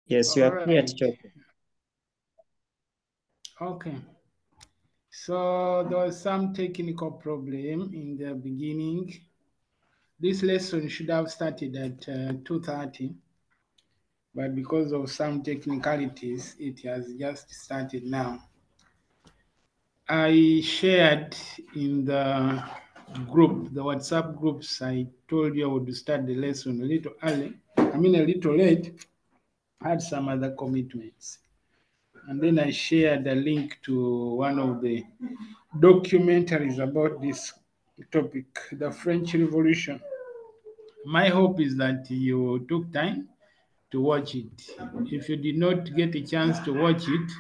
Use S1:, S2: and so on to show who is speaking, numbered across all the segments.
S1: Yes, you
S2: All
S1: are clear,
S2: right.
S1: teacher.
S2: Okay. So there was some technical problem in the beginning. This lesson should have started at 2:30, but because of some technicalities, it has just started now. I shared in the group, the WhatsApp groups, I told you I would start the lesson a little early. I mean, a little late. I had some other commitments. And then I shared a link to one of the documentaries about this topic, the French Revolution. My hope is that you took time to watch it. If you did not get a chance to watch it,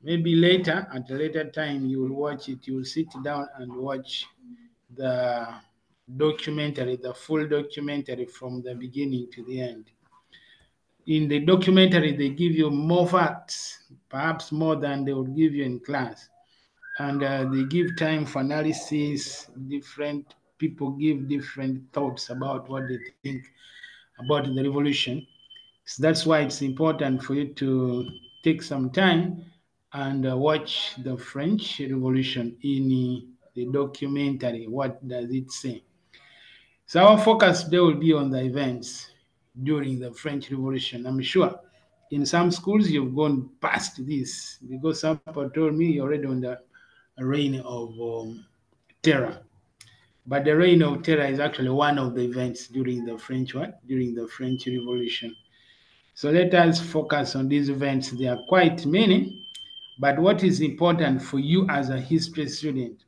S2: maybe later, at a later time, you will watch it. You will sit down and watch the documentary, the full documentary from the beginning to the end. In the documentary, they give you more facts, perhaps more than they would give you in class. And they give time for analysis. Different people give different thoughts about what they think about the revolution. So that's why it's important for you to take some time and watch the French Revolution in the documentary. What does it say? So our focus today will be on the events during the French Revolution. I'm sure in some schools you've gone past this because some people told me you're already on the reign of terror. But the reign of terror is actually one of the events during the French what? During the French Revolution. So let us focus on these events. There are quite many, but what is important for you as a history student?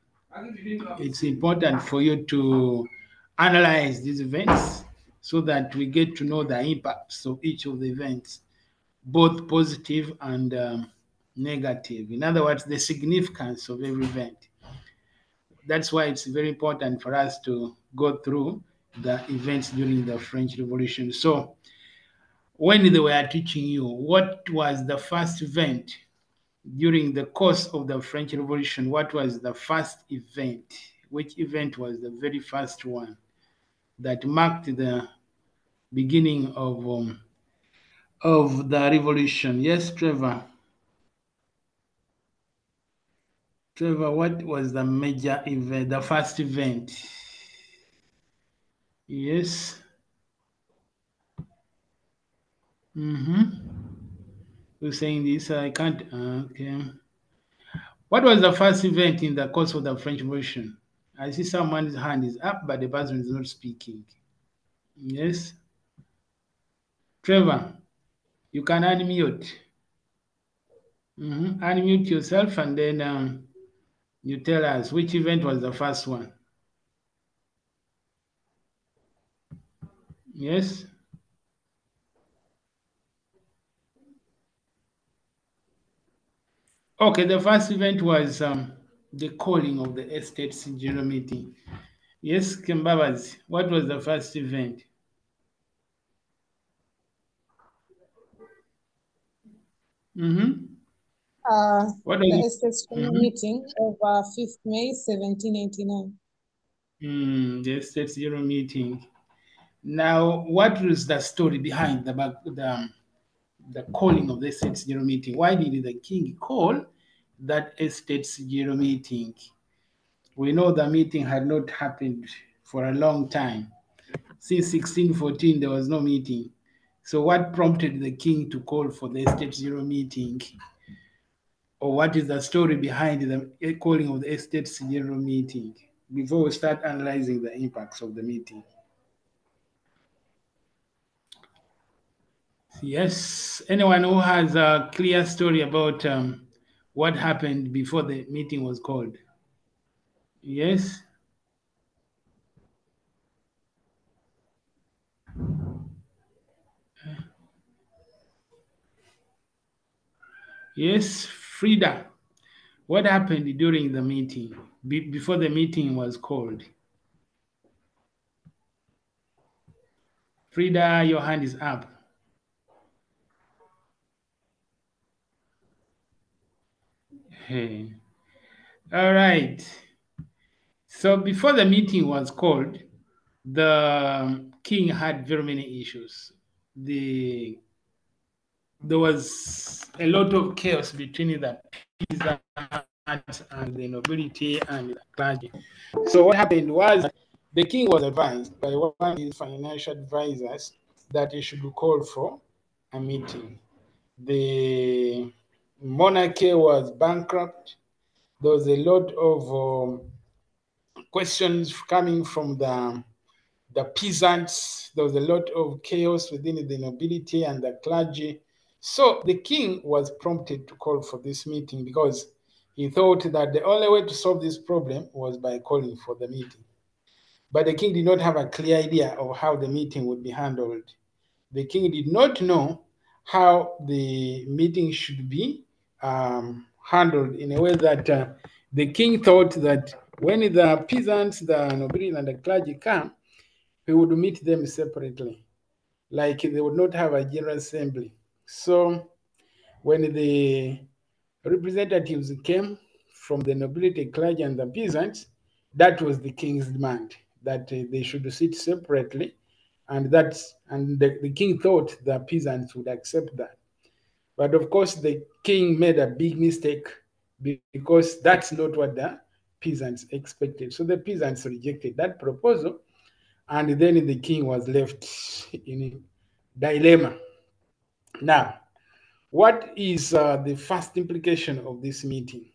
S2: It's important for you to analyze these events so that we get to know the impacts of each of the events, both positive and negative. In other words, the significance of every event. That's why it's very important for us to go through the events during the French Revolution. So, when they were teaching you, what was the first event during the course of the French Revolution? What was the first event? Which event was the very first one that marked the beginning of the revolution? Yes, Trevor. Trevor, what was the major event, the first event? Yes. Mm-hmm. Who's saying this? I can't. Okay. What was the first event in the course of the French Revolution? I see someone's hand is up, but the person is not speaking. Yes. Trevor, you can unmute. Unmute yourself and then you tell us which event was the first one. Yes. Okay, the first event was the calling of the estates general meeting. Yes, Kimbabas, what was the first event? Mm-hmm. What was
S3: The
S2: it?
S3: Estates meeting of 5th May 1789.
S2: The estates general meeting. Now, what was the story behind the calling of the estates general meeting? Why did the king call that estates general meeting? We know the meeting had not happened for a long time. Since 1614, there was no meeting. So, what prompted the king to call for the estates general meeting? Or what is the story behind the calling of the estates general meeting? Before we start analyzing the impacts of the meeting. Yes. Anyone who has a clear story about what happened before the meeting was called? Yes. Yes, Frida. What happened during the meeting, before the meeting was called? Frida, your hand is up. Hey. All right. So before the meeting was called, the king had very many issues. The there was a lot of chaos between the peasants and the nobility and the clergy. So what happened was the king was advised by one of his financial advisors that he should call for a meeting. The monarchy was bankrupt. There was a lot of questions coming from the peasants. There was a lot of chaos within the nobility and the clergy. So the king was prompted to call for this meeting because he thought that the only way to solve this problem was by calling for the meeting. But the king did not have a clear idea of how the meeting would be handled. The king did not know how the meeting should be handled in a way that the king thought that when the peasants, the nobility, and the clergy come, he would meet them separately, like they would not have a general assembly. So when the representatives came from the nobility, clergy, and the peasants, that was the king's demand, that they should sit separately, and the king thought the peasants would accept that. But of course, the king made a big mistake because that's not what the peasants expected. So the peasants rejected that proposal, and then the king was left in a dilemma. Now, what is the first implication of this meeting?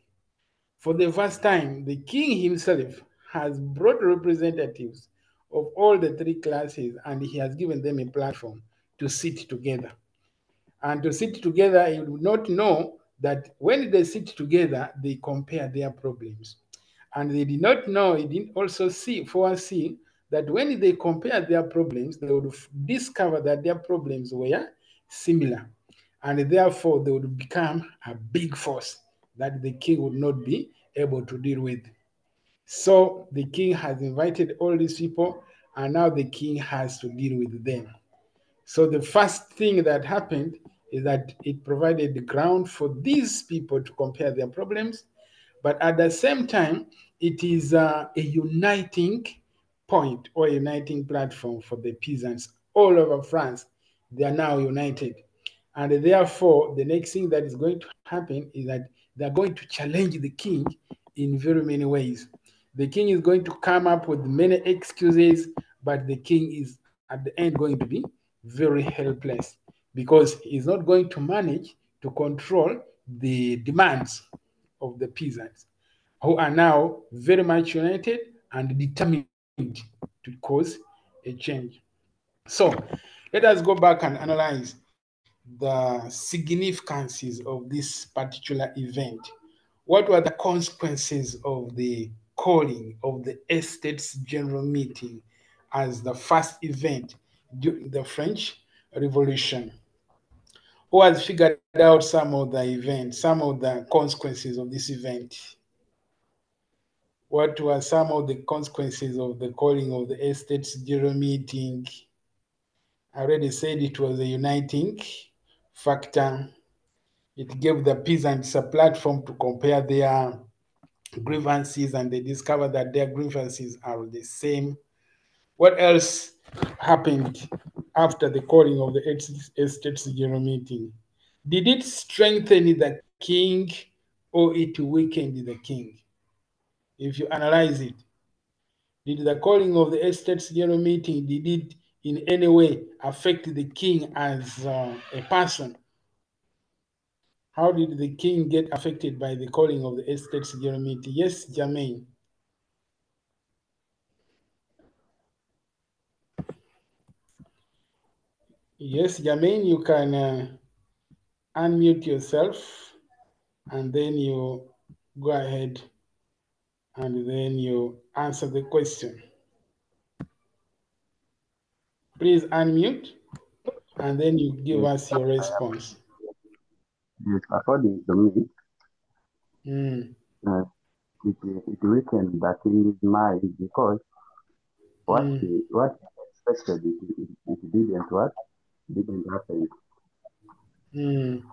S2: For the first time, the king himself has brought representatives of all the three classes and he has given them a platform to sit together. And to sit together, you would not know that when they sit together, they compare their problems. And they did not know, he didn't also foresee that when they compare their problems, they would discover that their problems were similar. And therefore, they would become a big force that the king would not be able to deal with. So the king has invited all these people, and now the king has to deal with them. So the first thing that happened is that it provided the ground for these people to compare their problems, but at the same time, it is a uniting point or a uniting platform for the peasants all over France. They are now united. And therefore, the next thing that is going to happen is that they're going to challenge the king in very many ways. The king is going to come up with many excuses, but the king is at the end going to be very helpless because he's not going to manage to control the demands of the peasants who are now very much united and determined to cause a change. So let us go back and analyze the significances of this particular event. What were the consequences of the calling of the Estates General Meeting as the first event during the French Revolution? Who has figured out some of the events, some of the consequences of this event? What were some of the consequences of the calling of the Estates General Meeting? I already said it was a uniting factor. It gave the peasants a platform to compare their grievances, and they discovered that their grievances are the same. What else happened after the calling of the Estates General Meeting? Did it strengthen the king or it weakened the king? If you analyze it, did the calling of the Estates General Meeting, did it in any way affect the king as a person? How did the king get affected by the calling of the Estates General Meeting? Yes, Jermaine. Yes, Jermaine, you can unmute yourself and then you go ahead and then you answer the question. Please unmute and then you give us your response.
S1: Yes, according to me, it weakened the king's mind because what he expected it didn't happen.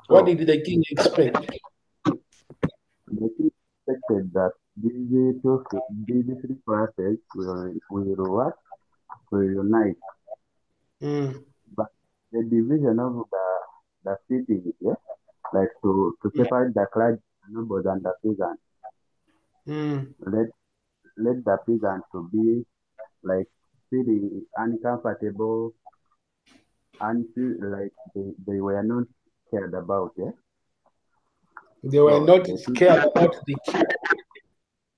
S2: What did the king expect?
S1: The king expected that these three classes will unite. But the division of the city, yeah, like to separate the clergy, nobles, and the peasants. Let the peasants to be like feeling uncomfortable and feel like they were not cared about, yeah.
S2: They were
S1: So
S2: not scared about the king.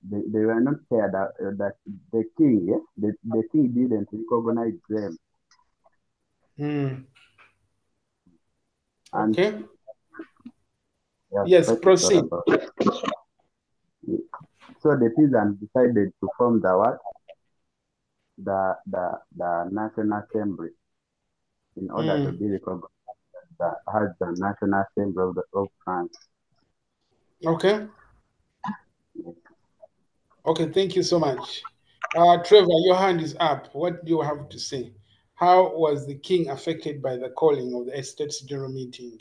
S1: they were not cared that the king, yeah, the king didn't recognize them. And
S2: Okay.
S1: yeah,
S2: Yes,
S1: quite a story
S2: proceed.
S1: about it. Yeah. So the peasants decided to form the what? The National Assembly in order to be recognized as the National Assembly of France.
S2: Okay.
S1: Yes.
S2: Okay, thank you so much. Trevor, your hand is up. What do you have to say? How was the king affected by the calling of the Estates General Meeting?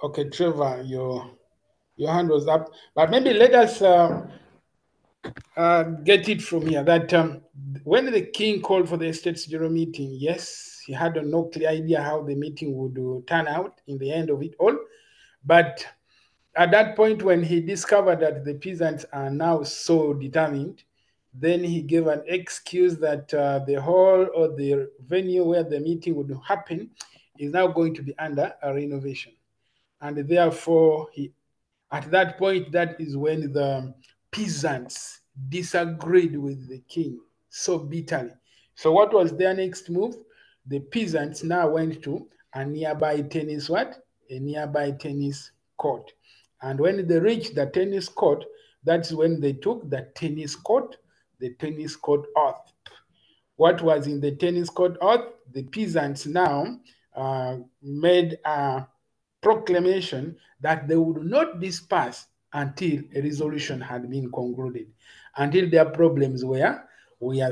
S2: Okay, Trevor, your hand was up, but maybe let us get it from here that when the king called for the Estates General Meeting, yes, he had no clear idea how the meeting would turn out in the end of it all, but at that point, when he discovered that the peasants are now so determined, then he gave an excuse that the hall or the venue where the meeting would happen is now going to be under a renovation. And therefore, at that point, that is when the peasants disagreed with the king so bitterly. So, what was their next move? The peasants now went to a nearby tennis what? A nearby tennis court. And when they reached the tennis court, that's when they took the tennis court oath. What was in the tennis court oath? The peasants now made a proclamation that they would not disperse until a resolution had been concluded, until their problems were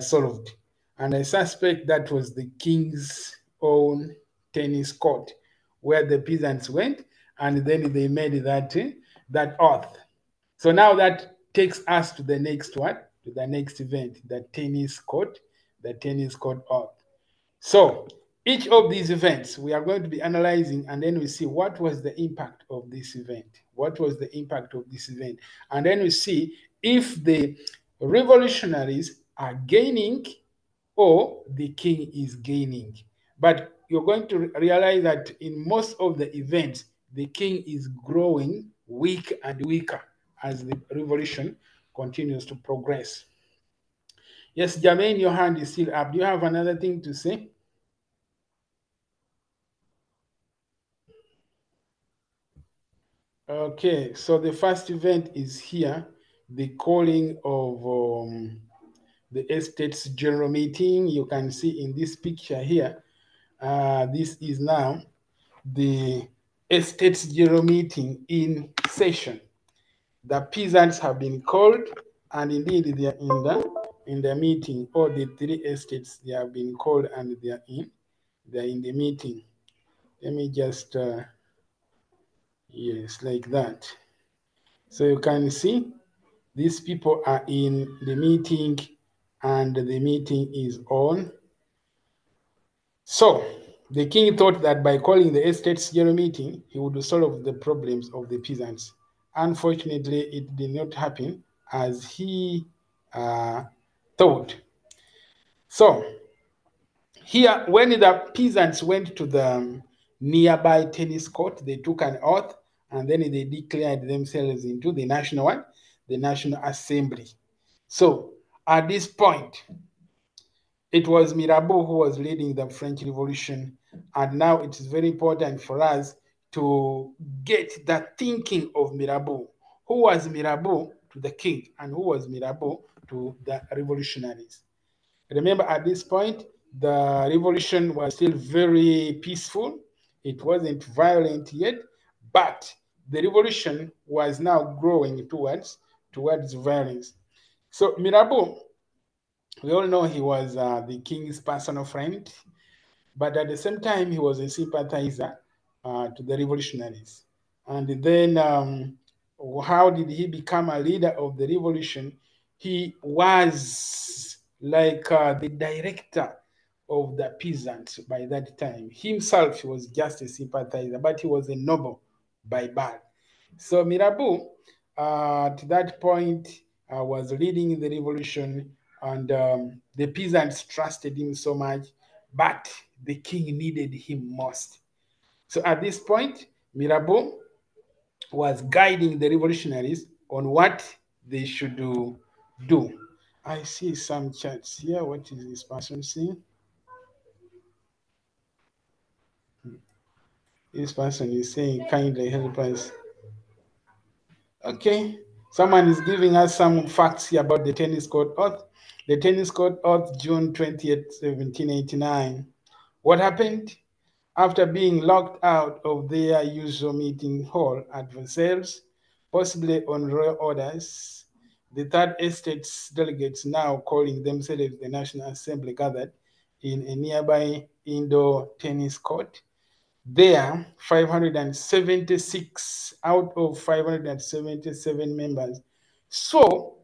S2: solved. And I suspect that was the king's own tennis court where the peasants went, and then they made that oath. So now that takes us to the next what? To the next event, the tennis court oath. So each of these events we are going to be analyzing, and then we see what was the impact of this event. What was the impact of this event? And then we see if the revolutionaries are gaining or the king is gaining. But you're going to realize that in most of the events, the king is growing weak and weaker as the revolution continues to progress. Yes, Jermaine, your hand is still up. Do you have another thing to say? Okay, so the first event is here, the calling of the Estates General Meeting. You can see in this picture here, this is now the Estates General Meeting in session. The peasants have been called, and indeed they are in the meeting. All the three estates, they have been called and they are in the meeting. Let me just yes, like that. So you can see these people are in the meeting and the meeting is on. So the king thought that by calling the Estates General Meeting, he would solve the problems of the peasants. Unfortunately, it did not happen as he thought. So here, when the peasants went to the nearby tennis court, they took an oath and then they declared themselves into the national one, the National Assembly. So at this point, it was Mirabeau who was leading the French Revolution, and now it is very important for us to get the thinking of Mirabeau. Who was Mirabeau to the king, and who was Mirabeau to the revolutionaries? Remember, at this point, the revolution was still very peaceful. It wasn't violent yet, but the revolution was now growing towards violence. So Mirabeau, we all know he was the king's personal friend, but at the same time, he was a sympathizer to the revolutionaries. And then, how did he become a leader of the revolution? He was like the director of the peasants by that time. Himself was just a sympathizer, but he was a noble by birth. So Mirabeau, at that point, was leading the revolution, and the peasants trusted him so much, but the king needed him most. So at this point, Mirabeau was guiding the revolutionaries on what they should do. I see some chats here. What is this person saying? This person is saying, kindly help us. Okay. Someone is giving us some facts here about the tennis court oath. The tennis court oath, June 20th, 1789. What happened? After being locked out of their usual meeting hall at Versailles, possibly on royal orders, the Third Estate's delegates, now calling themselves the National Assembly, gathered in a nearby indoor tennis court. There, 576 out of 577 members swore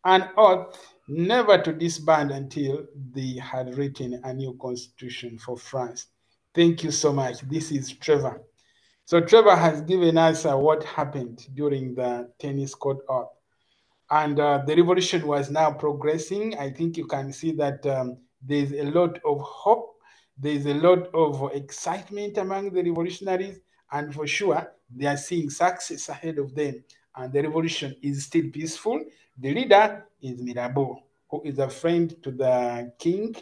S2: an oath never to disband until they had written a new constitution for France. Thank you so much. This is Trevor. So Trevor has given us what happened during the tennis court oath. And the revolution was now progressing. I think you can see that there's a lot of hope. There's a lot of excitement among the revolutionaries. And for sure, they are seeing success ahead of them. And the revolution is still peaceful. The leader is Mirabeau, who is a friend to the king,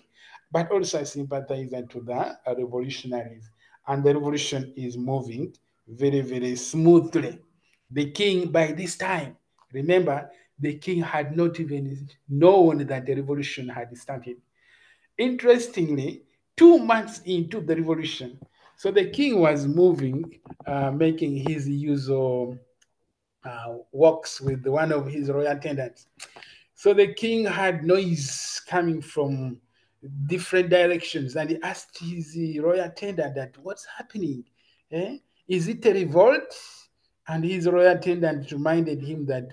S2: but also a sympathizer to the revolutionaries. And the revolution is moving very, very smoothly. The king, by this time, remember, the king had not even known that the revolution had started. Interestingly, 2 months into the revolution, so the king was moving, making his usual walks with one of his royal attendants. So the king had noise coming from different directions, and he asked his royal attendant that, what's happening? Eh? Is it a revolt? And his royal attendant reminded him that,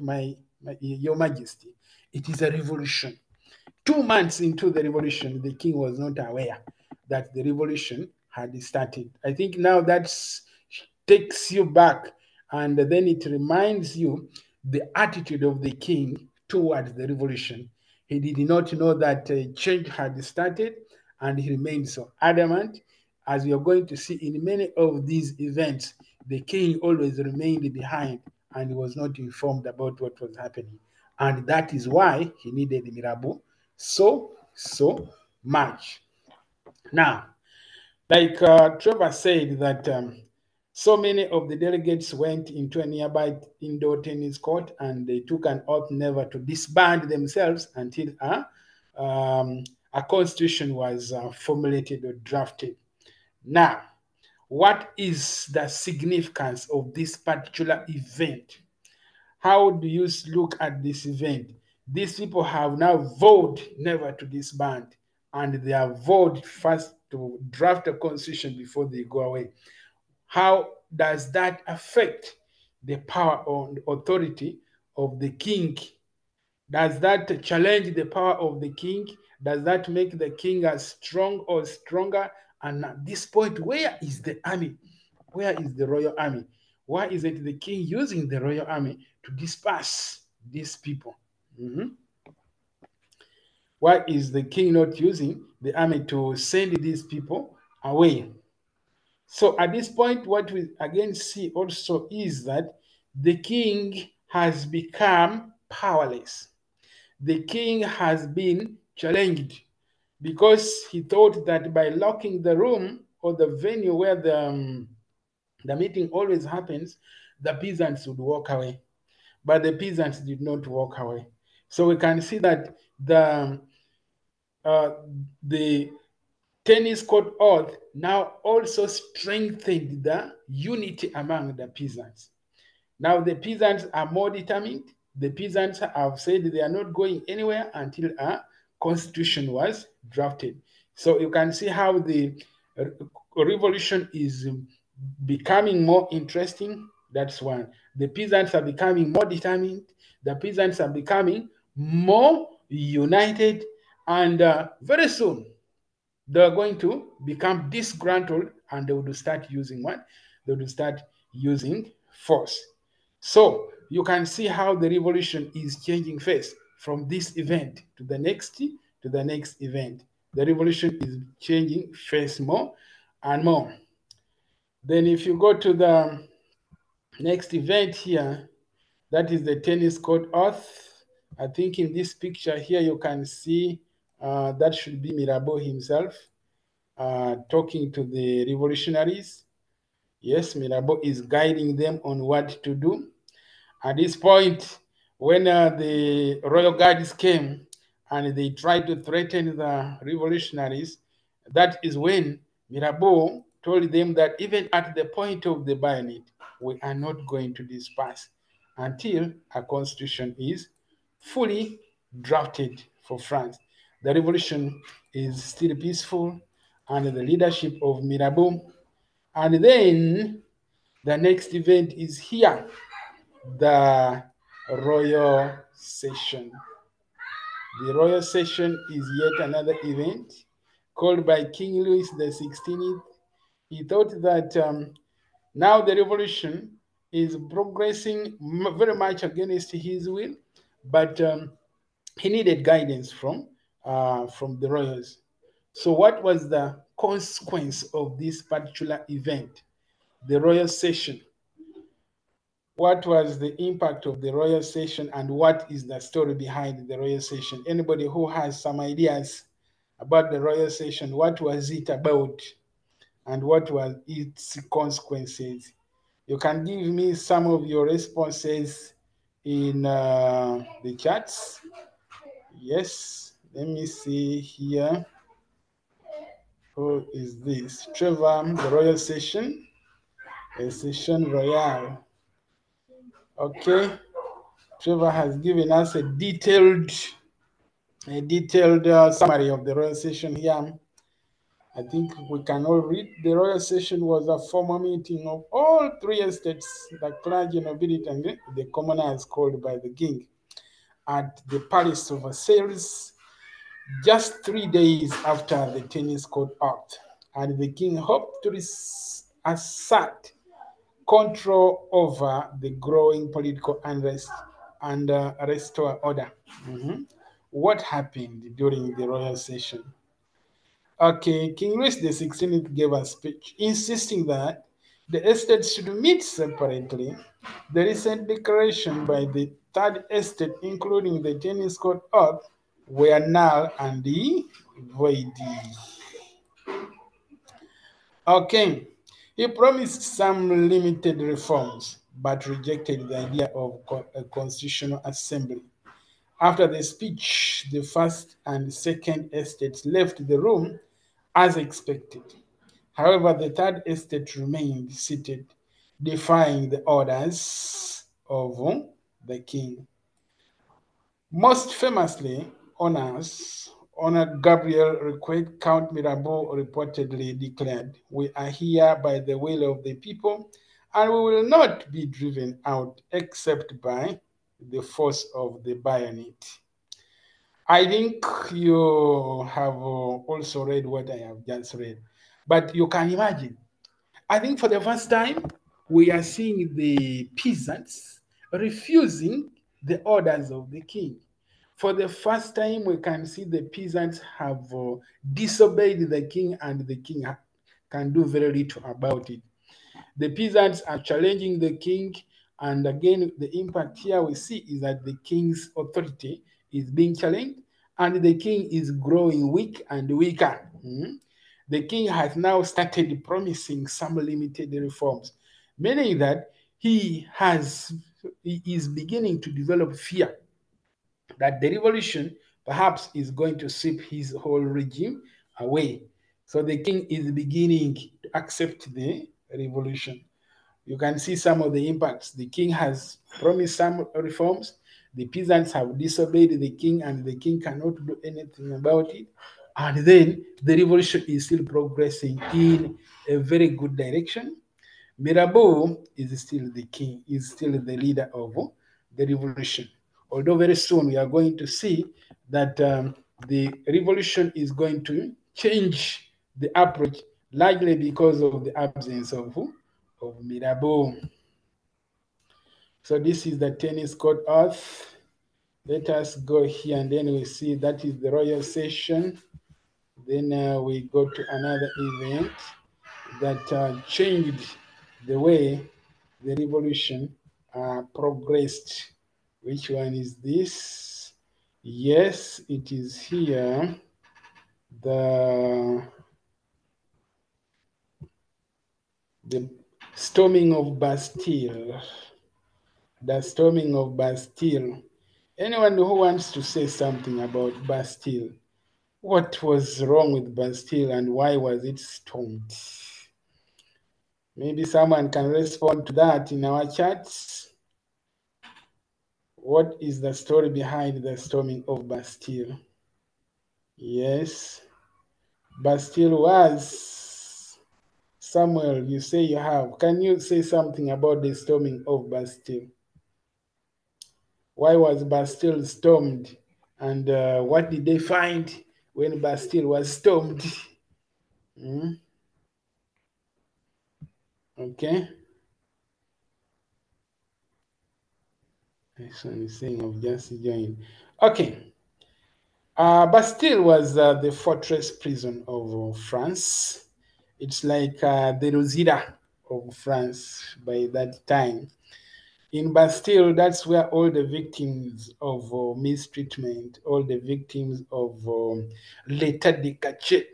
S2: Your Majesty, it is a revolution. 2 months into the revolution, the king was not aware that the revolution had started. I think now that takes you back, and then it reminds you the attitude of the king towards the revolution. He did not know that change had started, and he remained so adamant. As we are going to see in many of these events, the king always remained behind and he was not informed about what was happening. And that is why he needed Mirabeau so much. Now, like Trevor said, that so many of the delegates went into a nearby indoor tennis court and they took an oath never to disband themselves until a constitution was formulated or drafted. Now, what is the significance of this particular event? How do you look at this event? These people have now vowed never to disband, and they have vowed first to draft a constitution before they go away. How does that affect the power and authority of the king? Does that challenge the power of the king? Does that make the king as strong or stronger? And at this point, where is the army? Where is the royal army? Why is it the king using the royal army to disperse these people? Why is the king not using the army to send these people away? So at this point, what we again see also is that the king has become powerless. The king has been challenged because he thought that by locking the room or the venue where the meeting always happens, the peasants would walk away. But the peasants did not walk away. So we can see that the tennis court oath now also strengthened the unity among the peasants. Now the peasants are more determined. The peasants have said they are not going anywhere until a constitution was drafted. So you can see how the revolution is becoming more interesting. That's one. The peasants are becoming more determined. The peasants are becoming more united, And very soon, they're going to become disgruntled and they would start using what? They would start using force. So you can see how the revolution is changing face from this event to the next event. The revolution is changing face more and more. Then if you go to the next event here, that is the tennis court oath. I think in this picture here you can see that should be Mirabeau himself talking to the revolutionaries. Yes, Mirabeau is guiding them on what to do. At this point, when the royal guards came and they tried to threaten the revolutionaries, that is when Mirabeau told them that even at the point of the bayonet, we are not going to disperse until a constitution is fully drafted for France. The revolution is still peaceful under the leadership of Mirabeau. And then the next event is here, the royal session. The royal session is yet another event called by King Louis XVI. He thought that now the revolution is progressing very much against his will, but he needed guidance from the royals. So what was the consequence of this particular event, the royal session? What was the impact of the royal session and what is the story behind the royal session? Anybody who has some ideas about the royal session, what was it about and what was its consequences? You can give me some of your responses in the chats. Yes, let me see here. Who is this? Trevor, the royal session, a session royale. Okay. Trevor has given us a detailed summary of the royal session here. I think we can all read. The royal session was a formal meeting of all three estates, the clergy, nobility, and the commoners called by the king at the Palace of Versailles, just 3 days after the tennis court act. And the king hoped to assert control over the growing political unrest and restore order. What happened during the royal session? Okay, King Louis XVI gave a speech insisting that the estates should meet separately. The recent declaration by the third estate, including the tennis court oath, were null and void. Okay, he promised some limited reforms, but rejected the idea of a constitutional assembly. After the speech, the first and second estates left the room as expected. However, the third estate remained seated, defying the orders of the king. Most famously, Honor Gabriel Requet, Count Mirabeau reportedly declared, "We are here by the will of the people, and we will not be driven out except by the force of the bayonet." I think you have also read what I have just read, but you can imagine. I think for the first time, we are seeing the peasants refusing the orders of the king. For the first time, we can see the peasants have disobeyed the king, and the king can do very little about it. The peasants are challenging the king, and again, the impact here we see is that the king's authority is being challenged, and the king is growing weak and weaker. The king has now started promising some limited reforms, meaning that he is beginning to develop fear that the revolution perhaps is going to sweep his whole regime away. So the king is beginning to accept the revolution. You can see some of the impacts. The king has promised some reforms. The peasants have disobeyed the king, and the king cannot do anything about it. And then the revolution is still progressing in a very good direction. Mirabeau is still the king, is still the leader of the revolution. Although very soon we are going to see that the revolution is going to change the approach, largely because of the absence of who? Of Mirabeau. So this is the tennis court earth. Let us go here, and then we see that is the royal session. Then we go to another event that changed the way the revolution progressed. Which one is this? Yes, it is here. The storming of Bastille. The storming of Bastille. Anyone who wants to say something about Bastille? What was wrong with Bastille and why was it stormed? Maybe someone can respond to that in our chats. What is the story behind the storming of Bastille? Yes, Bastille was... Samuel, you say you have. Can you say something about the storming of Bastille? Why was Bastille stormed? And what did they find when Bastille was stormed? Okay. This one is saying I've just joined. Okay. Bastille was the fortress prison of France. It's like the Rosita of France by that time. In Bastille, that's where all the victims of mistreatment, all the victims of l'état de cachet,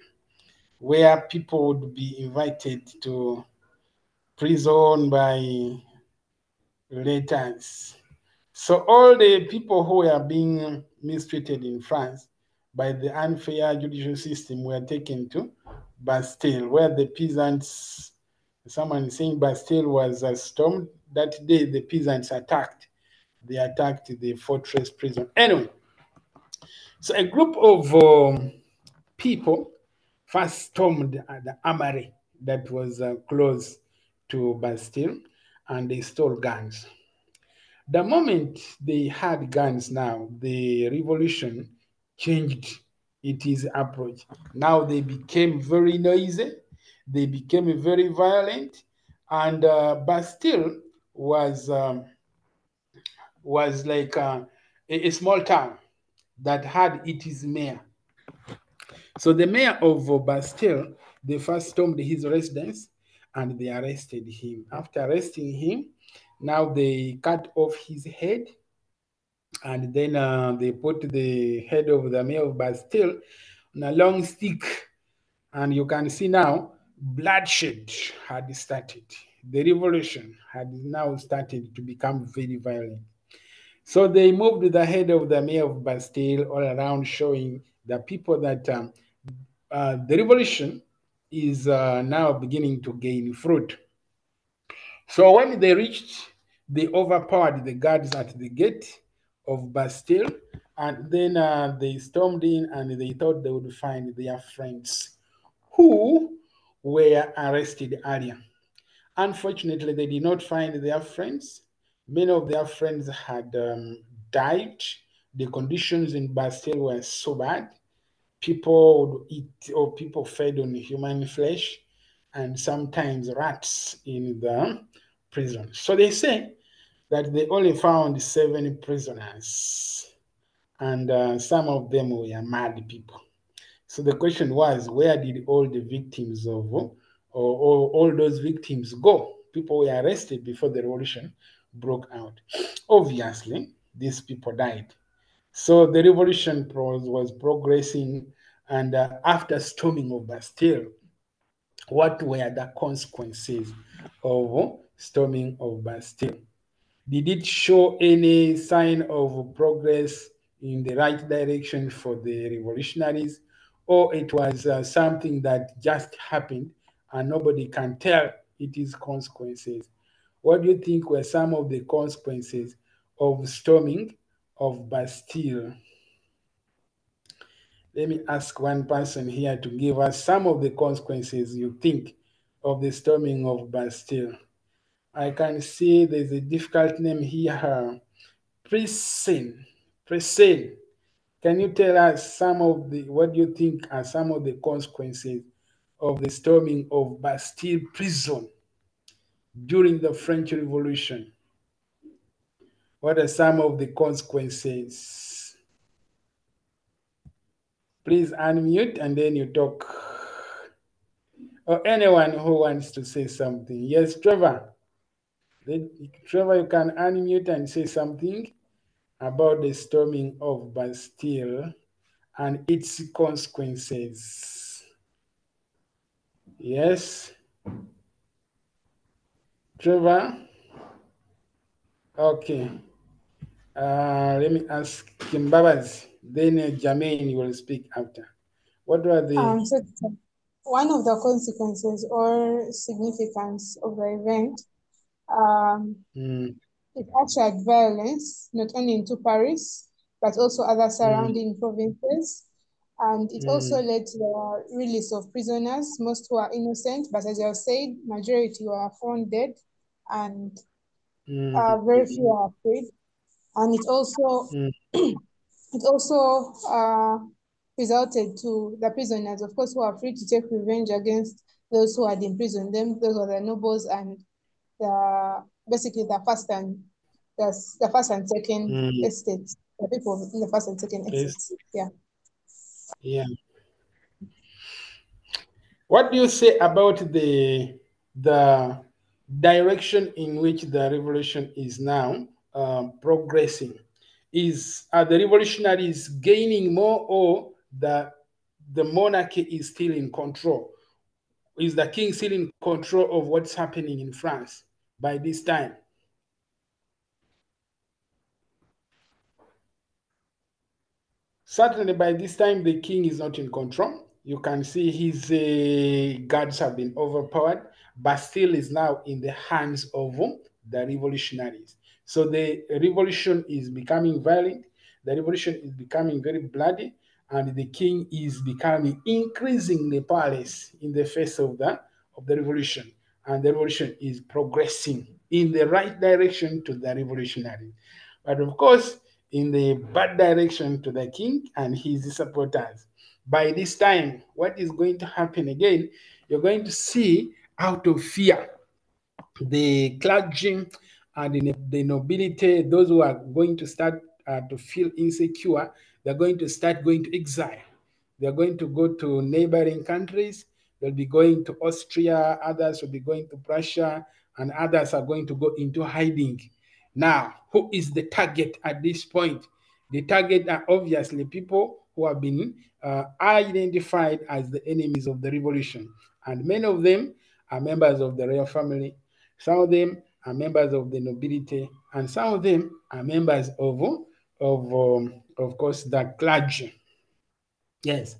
S2: where people would be invited to prison by letters. So all the people who were being mistreated in France by the unfair judicial system were taken to Bastille, where the peasants... Someone is saying Bastille was stormed. That day, the peasants attacked. They attacked the fortress prison. Anyway, so a group of people first stormed the armory that was close to Bastille, and they stole guns. The moment they had guns now, the revolution changed its approach. Now they became very noisy, they became very violent, and Bastille was like a small town that had its mayor. So the mayor of Bastille, they first stormed his residence and they arrested him. After arresting him, now they cut off his head, and then they put the head of the mayor of Bastille on a long stick. And you can see now bloodshed had started. The revolution had now started to become very violent. So they moved the head of the mayor of Bastille all around, showing the people that the revolution is now beginning to gain fruit. So when they reached, they overpowered the guards at the gate of Bastille, and then they stormed in, and they thought they would find their friends who were arrested earlier. Unfortunately, they did not find their friends. Many of their friends had died. The conditions in Bastille were so bad. People would eat, or people fed on human flesh, and sometimes rats in the prison. So they say that they only found 7 prisoners, and some of them were mad people. So the question was, where did all the victims of, or all those victims go? People were arrested before the revolution broke out. Obviously, these people died. So the revolution was progressing, and after storming of Bastille, what were the consequences of storming of Bastille? Did it show any sign of progress in the right direction for the revolutionaries, or it was something that just happened and nobody can tell its consequences? What do you think were some of the consequences of storming of Bastille? Let me ask one person here to give us some of the consequences you think of the storming of Bastille. I can see there's a difficult name here. Presen. Can you tell us what do you think are some of the consequences of the storming of Bastille prison during the French Revolution? What are some of the consequences? Please unmute and then you talk. Or anyone who wants to say something. Yes, Trevor. Trevor, you can unmute and say something about the storming of Bastille and its consequences. Yes. Trevor? Okay. Let me ask Kimbabaz. Then Jermaine will speak after. What were the...
S3: So one of the consequences or significance of the event it actually had violence, not only into Paris, but also other surrounding provinces. And it also led to the release of prisoners, most who are innocent, but as you have said, majority were found dead, and very few are freed. And it also resulted to the prisoners, of course, who are free to take revenge against those who had imprisoned them. Those were the nobles and basically the first and second estates, the people in the first and second estates. Yeah.
S2: Yeah. What do you say about the direction in which the revolution is now progressing? Are the revolutionaries gaining more, or the monarchy is still in control? Is the king still in control of what's happening in France by this time? Certainly by this time, the king is not in control. You can see his guards have been overpowered, but still is now in the hands of the revolutionaries. So the revolution is becoming violent. The revolution is becoming very bloody, and the king is becoming increasingly powerless in the face of the revolution. And the revolution is progressing in the right direction to the revolutionary. But of course, in the bad direction to the king and his supporters. By this time, what is going to happen again? You're going to see, out of fear, the clergy and the nobility, those who are going to start to feel insecure, they're going to start going to exile. They're going to go to neighboring countries. They'll be going to Austria, others will be going to Prussia, and others are going to go into hiding. Now, who is the target at this point? The target are obviously people who have been identified as the enemies of the revolution. And many of them are members of the royal family. Some of them are members of the nobility, and some of them are members of course, the clergy. Yes.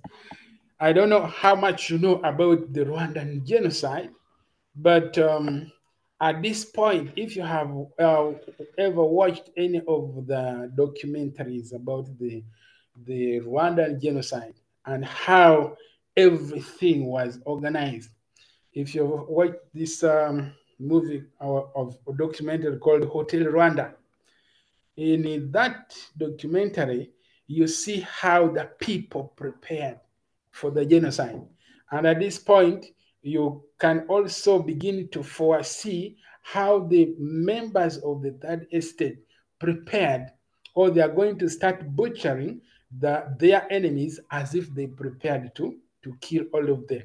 S2: I don't know how much you know about the Rwandan genocide, but at this point, if you have ever watched any of the documentaries about the Rwandan genocide and how everything was organized, if you watch this movie of a documentary called Hotel Rwanda, in that documentary, you see how the people prepared for the genocide. And at this point, you can also begin to foresee how the members of the third estate prepared, or they are going to start butchering their enemies as if they prepared to kill all of them.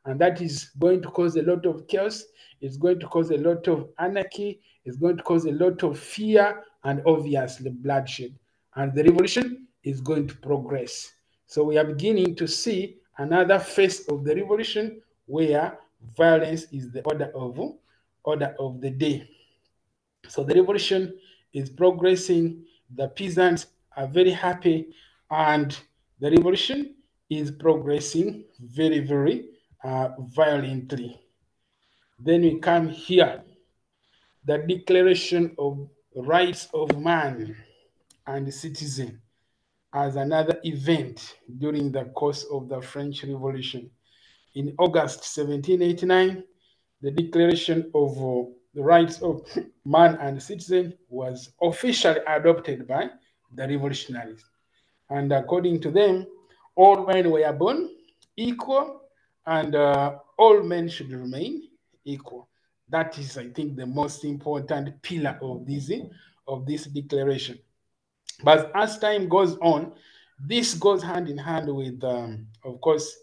S2: And that is going to cause a lot of chaos. It's going to cause a lot of anarchy. It's going to cause a lot of fear and obviously bloodshed. And the revolution is going to progress. So we are beginning to see another phase of the revolution where violence is the order of the day. So the revolution is progressing. The peasants are very happy, and the revolution is progressing very, very violently. Then we come here, the Declaration of Rights of Man and Citizen as another event during the course of the French Revolution. In August 1789, the Declaration of the Rights of Man and Citizen was officially adopted by the revolutionaries. And according to them, all men were born equal, and all men should remain equal. That is, I think, the most important pillar of this declaration. But as time goes on, this goes hand in hand with, of course,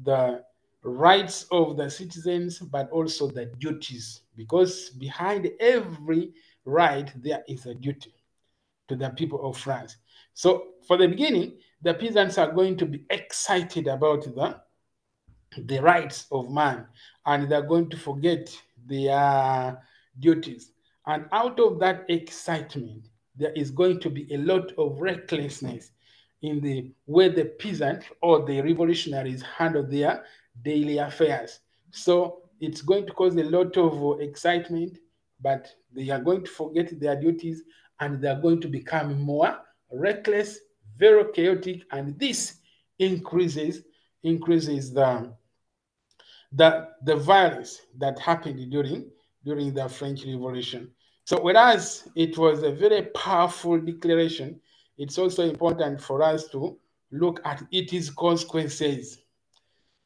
S2: the rights of the citizens, but also the duties, because behind every right there is a duty to the people of France. So for the beginning, the peasants are going to be excited about the rights of man, and they're going to forget their duties. And out of that excitement, there is going to be a lot of recklessness in the way the peasant or the revolutionaries handle their daily affairs. So it's going to cause a lot of excitement, but they are going to forget their duties, and they are going to become more reckless, very chaotic, and this increases the violence that happened during the French Revolution. So whereas it was a very powerful declaration, it's also important for us to look at its consequences.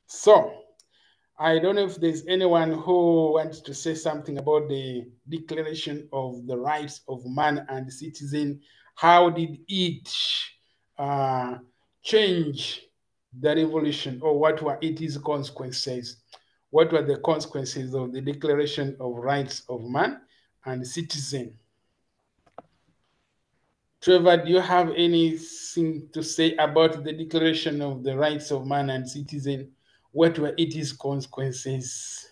S2: So I don't know if there's anyone who wants to say something about the Declaration of the Rights of Man and Citizen. How did it uh, change the revolution, or what were its consequences? What were the consequences of the Declaration of Rights of Man and Citizen? Trevor, do you have anything to say about the Declaration of the Rights of Man and Citizen? What were its consequences?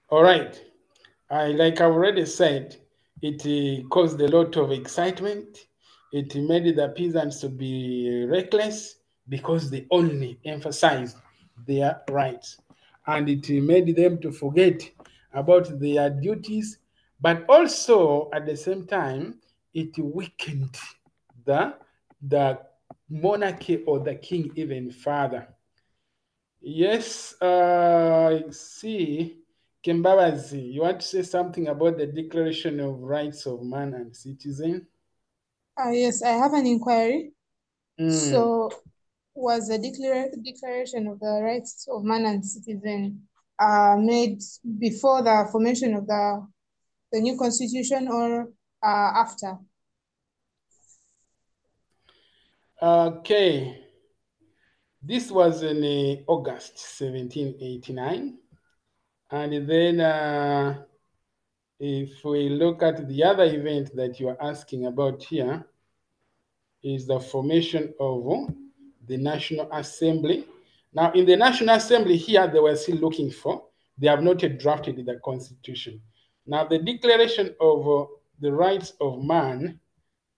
S2: All right. Like I've already said, it caused a lot of excitement. It made the peasants to be reckless because they only emphasized their rights. And it made them to forget about their duties, but also at the same time, it weakened the monarchy or the king even further. Yes, I see. Kimbabazi, you want to say something about the Declaration of Rights of Man and Citizen?
S3: Yes, I have an inquiry.
S2: Mm.
S3: So, was the Declaration of the Rights of Man and Citizen made before the formation of the new constitution, or after?
S2: Okay. This was in August 1789. And then if we look at the other event that you are asking about here, is the formation of the National Assembly. Now, in the National Assembly here, they were still looking for, they have not yet drafted the Constitution. Now, the Declaration of the Rights of Man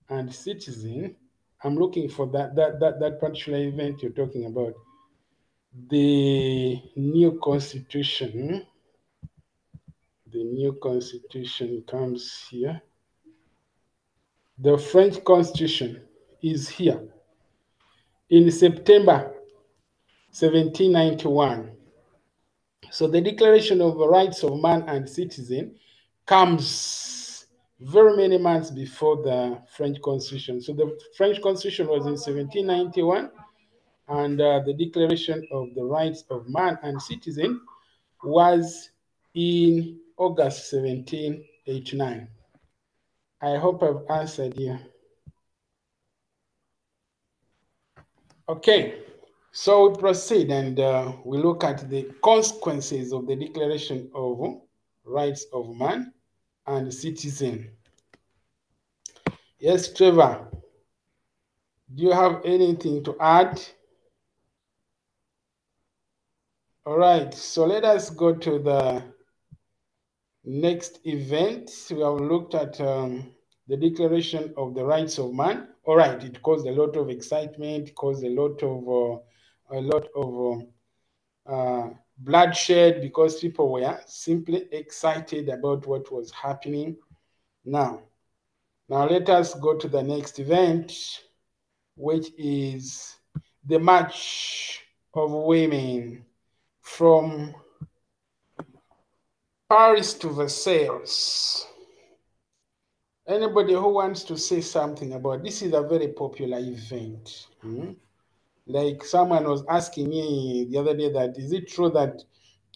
S2: and Citizen, I'm looking for that particular event you're talking about. The new Constitution, comes here. The French Constitution is here in September 1791. So the Declaration of the Rights of Man and Citizen comes very many months before the French Constitution. So the French Constitution was in 1791, and the Declaration of the Rights of Man and Citizen was in August 1789. I hope I've answered you. Okay. So we proceed, and we look at the consequences of the Declaration of Rights of Man and Citizen. Yes, Trevor, do you have anything to add? All right, so let us go to the next event. We have looked at the Declaration of the Rights of Man. All right, it caused a lot of excitement, caused a lot of bloodshed, because people were simply excited about what was happening. Now let us go to the next event, which is the March of Women from Paris to Versailles. Anybody who wants to say something about this is a very popular event. Like someone was asking me the other day that is it true that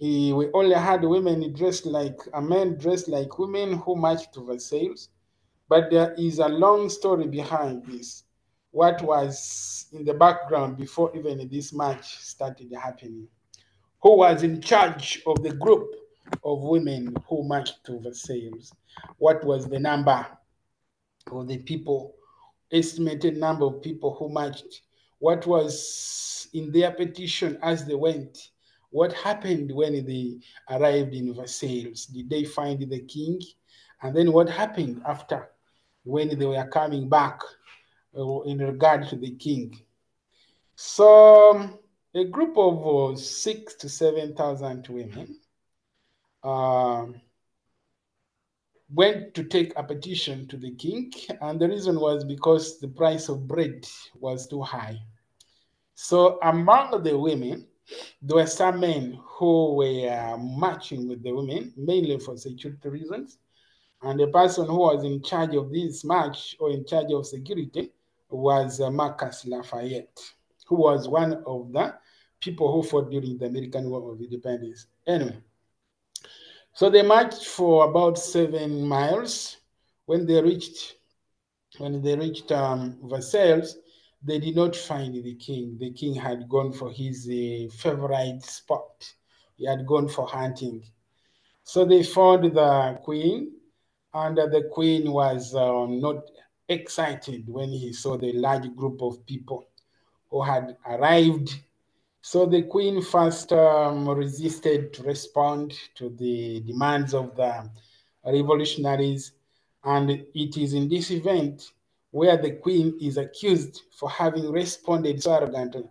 S2: we only had women dressed like a men dressed like women who marched to Versailles? But there is a long story behind this. What was in the background before even this march started happening? Who was in charge of the group of women who marched to Versailles? What was the number of the people, estimated number of people who marched? What was in their petition as they went? What happened when they arrived in Versailles? Did they find the king? And then what happened after when they were coming back in regard to the king? So a group of 6 to 7,000 women uh, went to take a petition to the king, and the reason was because the price of bread was too high. So among the women, there were some men who were marching with the women, mainly for security reasons. And the person who was in charge of this march or in charge of security was Marcus Lafayette, who was one of the people who fought during the American War of Independence. Anyway, so they marched for about 7 miles. When they reached Versailles, they did not find the king. The king had gone for his favorite spot. He had gone for hunting. So they found the queen, and the queen was not excited when he saw the large group of people who had arrived. So the queen first resisted to respond to the demands of the revolutionaries, and it is in this event where the queen is accused for having responded so arrogantly.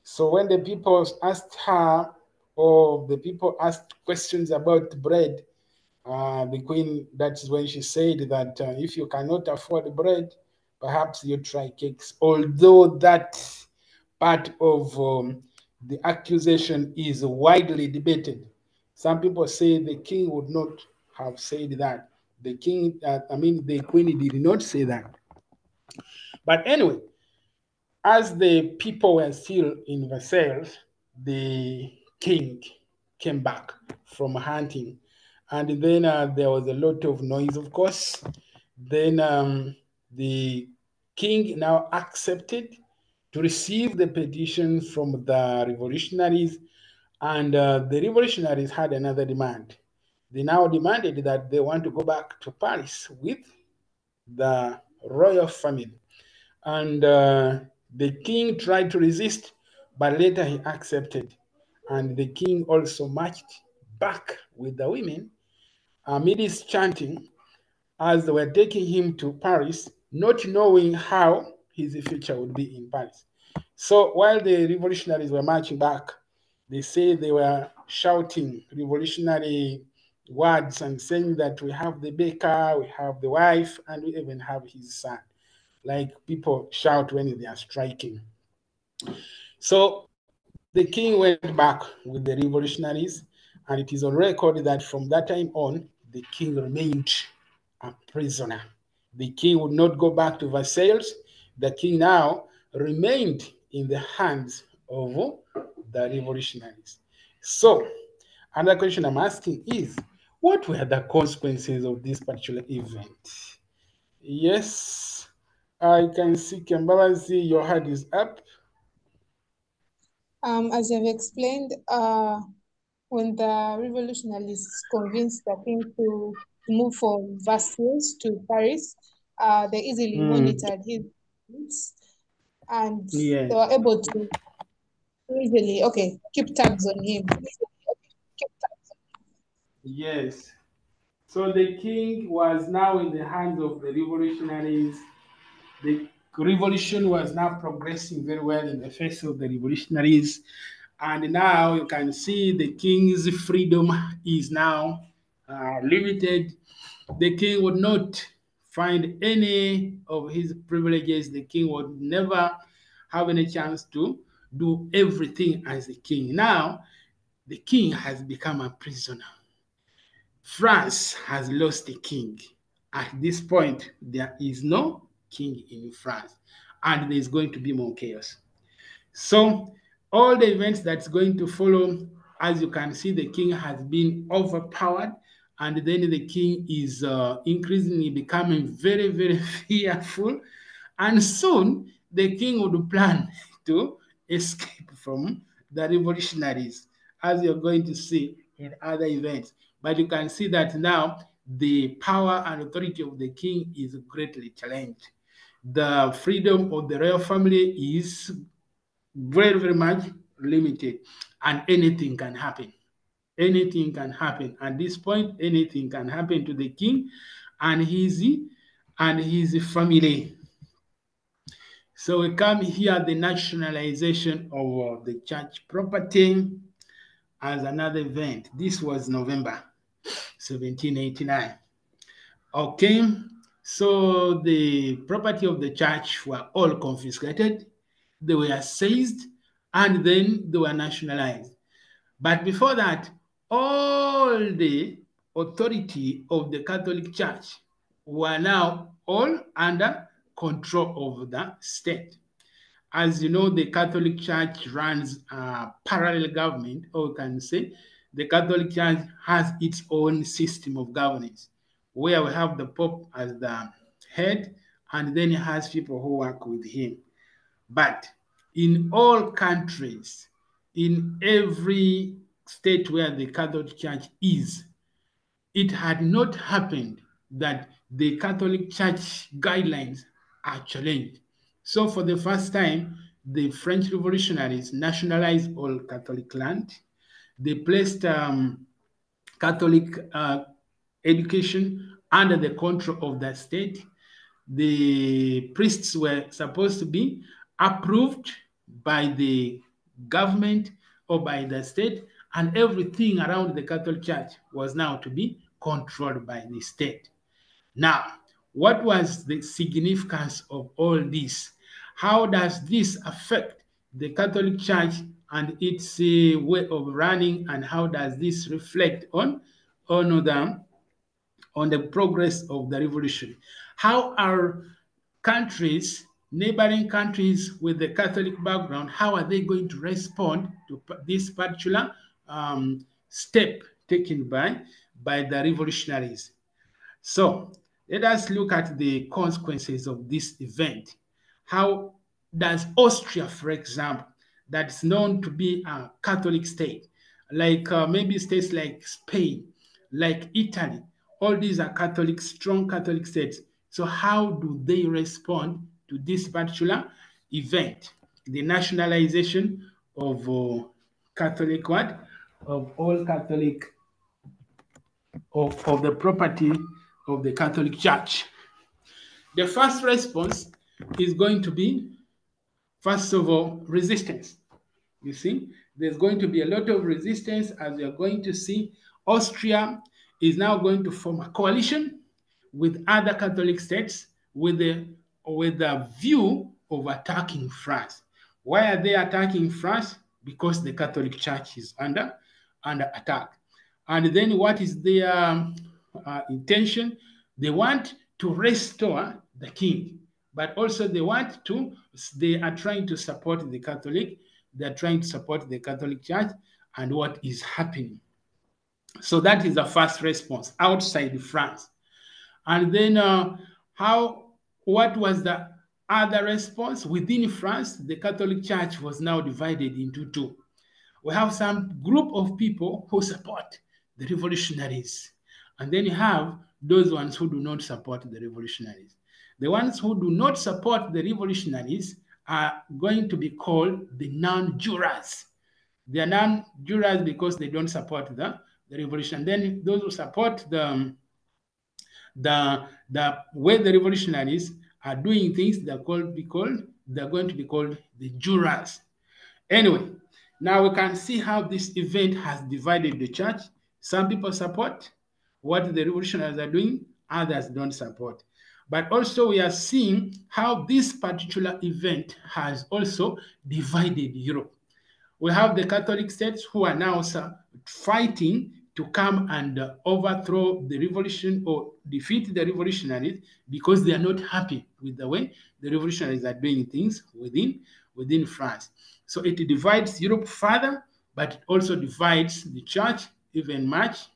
S2: So when the people asked her, or the people asked questions about bread, the queen, that's when she said that if you cannot afford bread, perhaps you try cakes. Although that part of the accusation is widely debated. Some people say the king would not have said that. The king, the queen did not say that. But anyway, as the people were still in Versailles, the king came back from hunting. And then there was a lot of noise, of course. Then the king now accepted to receive the petition from the revolutionaries. And the revolutionaries had another demand. They now demanded that they want to go back to Paris with the royal family. And the king tried to resist, but later he accepted. And the king also marched back with the women amidst chanting as they were taking him to Paris, not knowing how his future would be in Paris. So while the revolutionaries were marching back, they say they were shouting revolutionary words and saying that we have the baker, we have the wife, and we even have his son. Like people shout when they are striking. So the king went back with the revolutionaries, and it is on record that from that time on, the king remained a prisoner. The king would not go back to Versailles. The king now remained in the hands of the revolutionaries. So, another question I'm asking is, what were the consequences of this particular event? Yes, I can see Kembabazi, your hand is up.
S3: As you've explained, when the revolutionaries convinced the king to move from Versailles to Paris, they easily monitored his movements, and
S2: Yes.
S3: they were able to easily, keep tabs on him.
S2: Yes. So the king was now in the hands of the revolutionaries. The revolution was now progressing very well in the face of the revolutionaries. And now you can see the king's freedom is now limited. The king would not find any of his privileges. The king would never have any chance to do everything as the king. Now, the king has become a prisoner. France has lost a king, At this point, there is no king in France, and there's going to be more chaos. So all the events that's going to follow, as you can see, the king has been overpowered, and then the king is increasingly becoming very, very fearful, and soon the king would plan to escape from the revolutionaries, as you're going to see in other events. But you can see that now the power and authority of the king is greatly challenged. The freedom of the royal family is very, very much limited, and anything can happen. Anything can happen. At this point, anything can happen to the king and his family. So we come here, the nationalization of the church property as another event. This was November 1789. Okay, so the property of the church were all confiscated, they were seized, and then they were nationalized. But before that, all the authority of the Catholic Church were now all under control of the state. As you know, the Catholic Church runs a parallel government, or you can say the Catholic Church has its own system of governance, where we have the Pope as the head, and then he has people who work with him. But in all countries, in every state where the Catholic Church is, it had not happened that the Catholic Church guidelines are challenged. So for the first time, the French revolutionaries nationalized all Catholic land. They placed Catholic education under the control of the state. The priests were supposed to be approved by the government or by the state, and everything around the Catholic Church was now to be controlled by the state. Now, what was the significance of all this? How does this affect the Catholic Church and its way of running, and how does this reflect on the progress of the revolution? How are countries, neighboring countries with the Catholic background, how are they going to respond to this particular step taken by the revolutionaries? So let us look at the consequences of this event. How does Austria, for example, that's known to be a Catholic state, like maybe states like Spain, like Italy, all these are Catholic, strong Catholic states. So how do they respond to this particular event, the nationalization of Catholic what? Of all Catholic, of the property of the Catholic Church? The first response is going to be, first of all, resistance. You see, there's going to be a lot of resistance, as you're going to see. Austria is now going to form a coalition with other Catholic states with the view of attacking France. Why are they attacking France? Because the Catholic Church is under attack. And then what is their intention? They want to restore the king, but also they are trying to support the Catholic, they're trying to support the Catholic Church and what is happening. So that is the first response outside France. And then what was the other response? Within France, the Catholic Church was now divided into two. We have some group of people who support the revolutionaries, and then you have those ones who do not support the revolutionaries. The ones who do not support the revolutionaries are going to be called the non-jurors. They are non-jurors because they don't support the revolution. Then those who support the way the revolutionaries are doing things, they're going to be called the jurors. Anyway, now we can see how this event has divided the church. Some people support what the revolutionaries are doing, others don't support. But also we are seeing how this particular event has also divided Europe. We have the Catholic states who are now fighting to come and overthrow the revolution or defeat the revolutionaries because they are not happy with the way the revolutionaries are doing things within France. So it divides Europe further, but it also divides the church even much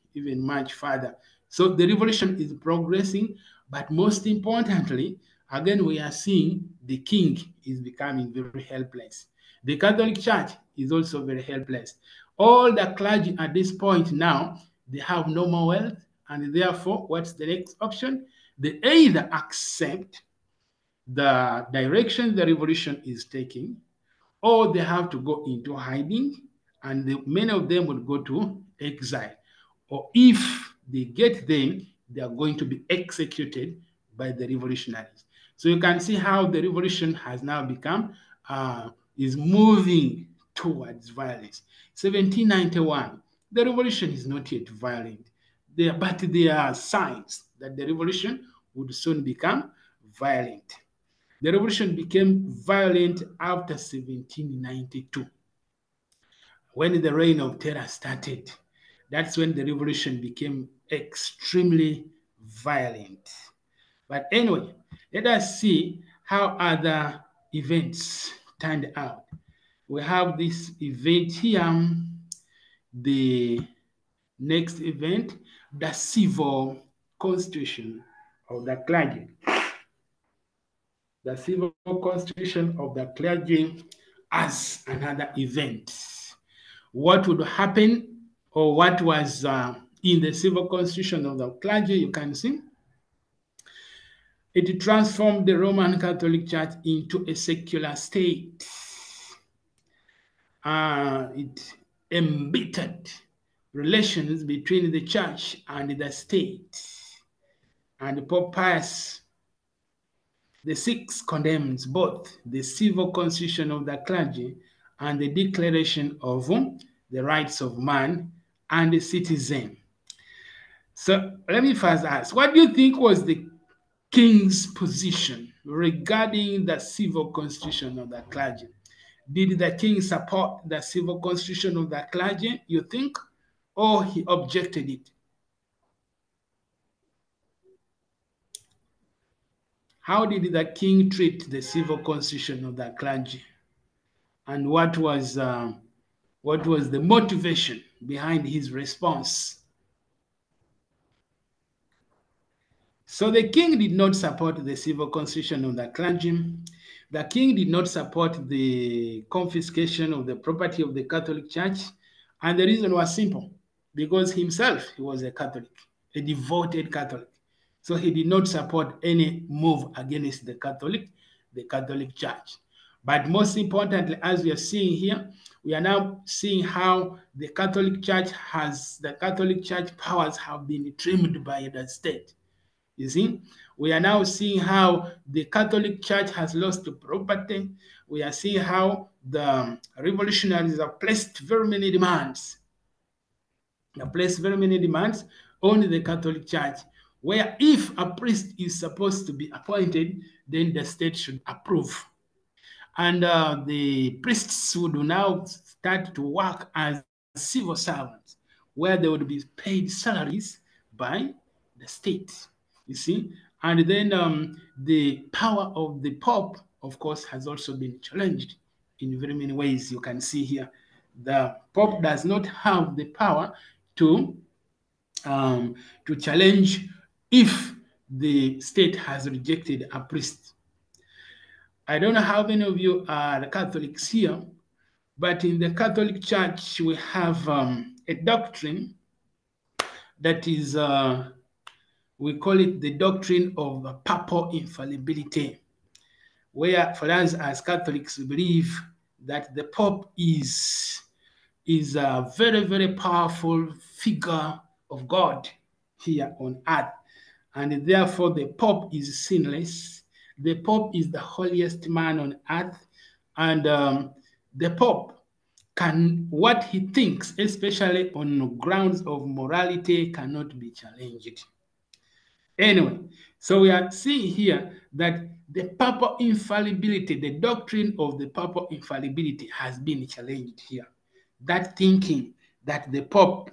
S2: further. So the revolution is progressing, but most importantly, again, we are seeing the king is becoming very helpless. The Catholic Church is also very helpless. All the clergy at this point now, they have no more wealth, and therefore, what's the next option? They either accept the direction the revolution is taking, or they have to go into hiding, and many of them would go to exile. Or if they get them, they are going to be executed by the revolutionaries. So you can see how the revolution has now become, is moving towards violence. 1791, the revolution is not yet violent, but there are signs that the revolution would soon become violent. The revolution became violent after 1792, when the Reign of Terror started. That's when the revolution became extremely violent. But anyway, let us see how other events turned out. We have this event here, the next event, the civil constitution of the clergy. The civil constitution of the clergy as another event. What would happen, or what was in the civil constitution of the clergy, you can see. It transformed the Roman Catholic Church into a secular state. It embittered relations between the church and the state. And Pope Pius VI condemns both the civil constitution of the clergy and the Declaration of the Rights of Man and the Citizen. So let me first ask, what do you think was the king's position regarding the civil constitution of the clergy? Did the king support the civil constitution of the clergy, you think, or he objected it? How did the king treat the civil constitution of the clergy? And what was the motivation behind his response? So the king did not support the civil constitution of the clergy. The king did not support the confiscation of the property of the Catholic Church. And the reason was simple, because himself, he was a Catholic, a devoted Catholic. So he did not support any move against the Catholic Church. But most importantly, as we are seeing here, we are now seeing how the Catholic Church powers have been trimmed by the state. You see, we are now seeing how the Catholic Church has lost property. We are seeing how the revolutionaries have placed very many demands. They have placed very many demands on the Catholic Church, where if a priest is supposed to be appointed, then the state should approve. And the priests would now start to work as civil servants, where they would be paid salaries by the state, you see. And then the power of the Pope, of course, has also been challenged in very many ways. You can see here, the Pope does not have the power to challenge if the state has rejected a priest. I don't know how many of you are Catholics here, but in the Catholic Church, we have a doctrine that is, we call it the doctrine of papal infallibility, where for us as Catholics, we believe that the Pope is a very, very powerful figure of God here on earth. And therefore, the Pope is sinless. The Pope is the holiest man on earth. And the Pope what he thinks, especially on grounds of morality, cannot be challenged. Anyway, so we are seeing here that the papal infallibility, the doctrine of the papal infallibility has been challenged here. That thinking that the Pope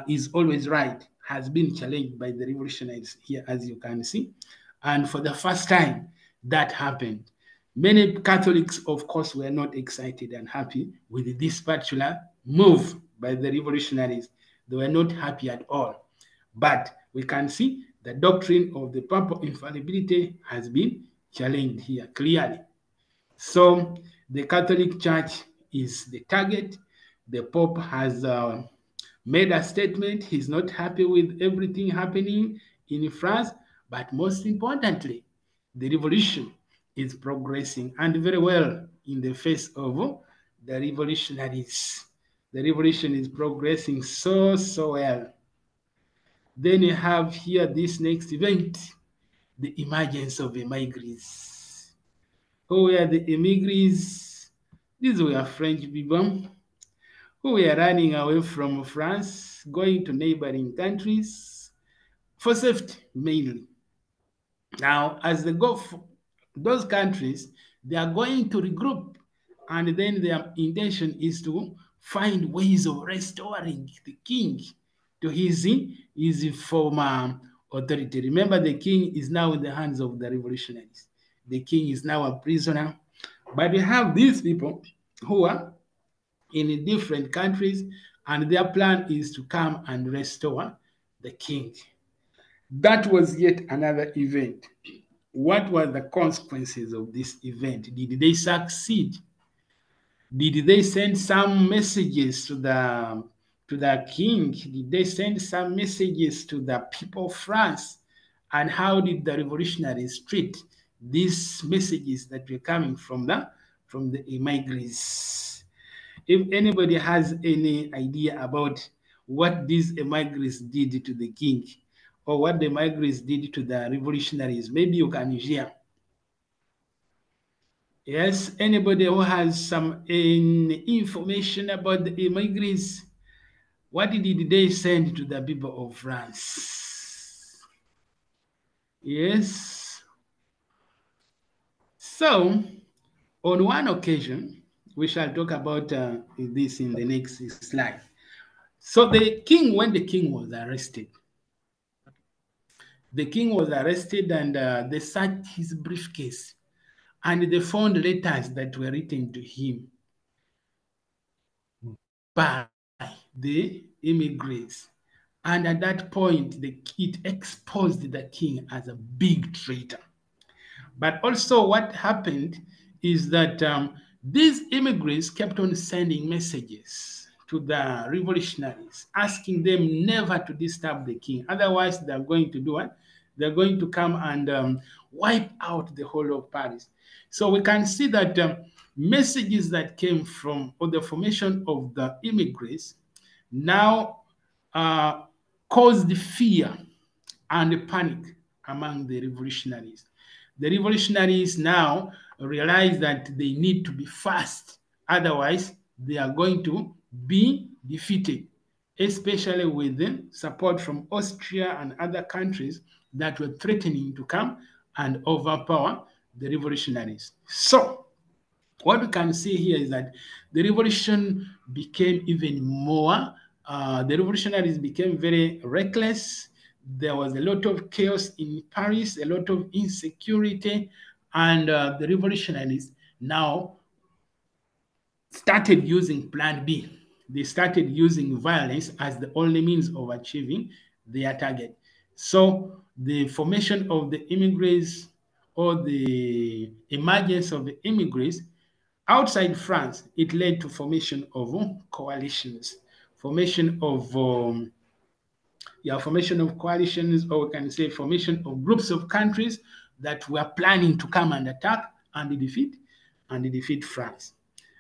S2: is always right has been challenged by the revolutionaries here, as you can see. And for the first time, that happened. Many Catholics, of course, were not excited and happy with this particular move by the revolutionaries. They were not happy at all. But we can see the doctrine of the papal infallibility has been challenged here clearly. So the Catholic Church is the target. The Pope has made a statement. He's not happy with everything happening in France, but most importantly, the revolution is progressing and very well in the face of the revolutionaries. The revolution is progressing so well. Then you have here this next event, the emergence of emigres. Who were the emigres? These were French people who were running away from France, going to neighboring countries for safety mainly. Now, as they go for those countries, they are going to regroup, and then their intention is to find ways of restoring the king to his former authority. Remember, the king is now in the hands of the revolutionaries. The king is now a prisoner. But we have these people who are in different countries, and their plan is to come and restore the king. That was yet another event. What were the consequences of this event? Did they succeed? Did they send some messages to the king? Did they send some messages to the people of France? And how did the revolutionaries treat these messages that were coming from the emigres? If anybody has any idea about what these emigres did to the king, or what the emigres did to the revolutionaries, maybe you can share. Yes, anybody who has some information about the emigres, what did they send to the people of France? Yes. So, on one occasion, we shall talk about this in the next slide. So when the king was arrested, and they searched his briefcase, and they found letters that were written to him by the immigrants. And at that point, it exposed the king as a big traitor. But also what happened is that these immigrants kept on sending messages to the revolutionaries, asking them never to disturb the king. Otherwise, they're going to do what? They're going to come and wipe out the whole of Paris. So we can see that messages that came from, or the formation of the immigrants now caused fear and panic among the revolutionaries. The revolutionaries now realize that they need to be fast, otherwise they are going to be defeated, especially with the support from Austria and other countries that were threatening to come and overpower the revolutionaries. So what we can see here is that the revolution became even more, the revolutionaries became very reckless. There was a lot of chaos in Paris, a lot of insecurity, and the revolutionaries now started using Plan B. They started using violence as the only means of achieving their target. So the formation of the immigrants, or the emergence of the immigrants outside France, it led to formation of coalitions, formation of coalitions, or we can say formation of groups of countries that were planning to come and attack and defeat France.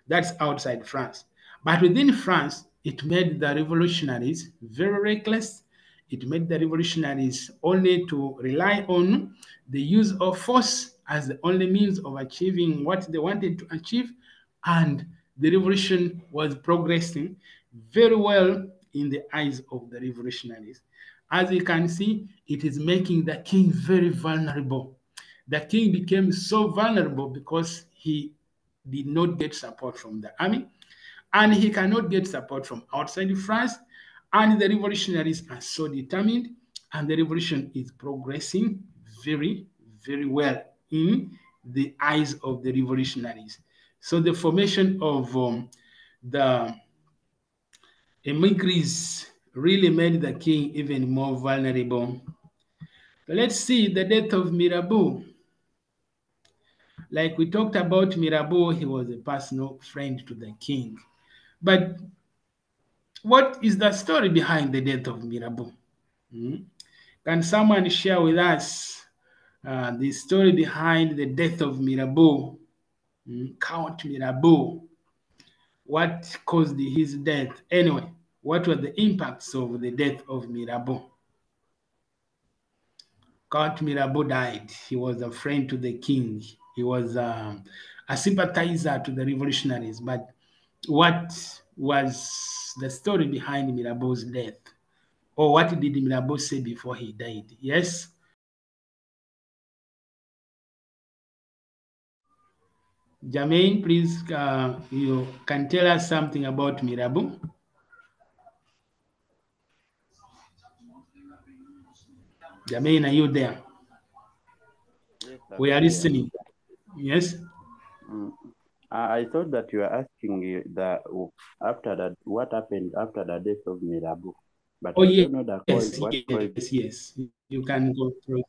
S2: That's outside France. But within France, it made the revolutionaries very reckless. It made the revolutionaries only to rely on the use of force as the only means of achieving what they wanted to achieve. And the revolution was progressing very well in the eyes of the revolutionaries. As you can see, it is making the king very vulnerable. The king became so vulnerable because he did not get support from the army, and he cannot get support from outside France, And the revolutionaries are so determined, and the revolution is progressing very, very well in the eyes of the revolutionaries. So the formation of the emigres really made the king even more vulnerable. Let's see the death of Mirabeau. Like we talked about Mirabeau, he was a personal friend to the king. But what is the story behind the death of Mirabeau? Can someone share with us the story behind the death of Mirabeau, Count Mirabeau? What caused his death? Anyway, what were the impacts of the death of Mirabeau? Count Mirabeau died. He was a friend to the king. He was a sympathizer to the revolutionaries. But what was the story behind Mirabeau's death? Or what did Mirabeau say before he died? Yes? Jermaine, please, you can tell us something about Mirabeau. Jermaine, are you there?
S1: Yes,
S2: We are
S1: I'm here.
S2: listening. Yes?
S1: I thought that you were asking after that, what happened after the death of Mirabeau, but
S2: Oh,
S1: I
S2: yes,
S1: don't know the
S2: yes,
S1: what caused.
S2: yes. You can go through.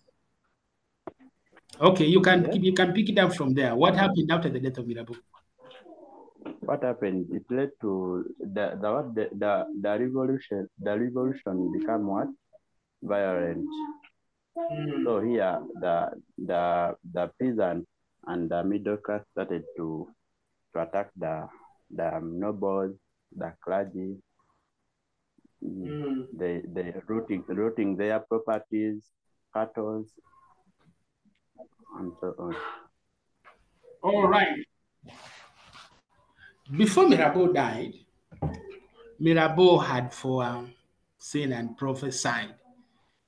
S2: Okay, you can
S1: Yes,
S2: pick it up from there. What happened after the death of Mirabeau?
S1: what happened? It led to the revolution. The revolution became what? Violent. So here, the peasants and the middle class started to attack the nobles, the clergy. They rooting their properties, cattle, and so on.
S2: All right. Before Mirabeau died, Mirabeau had foreseen and prophesied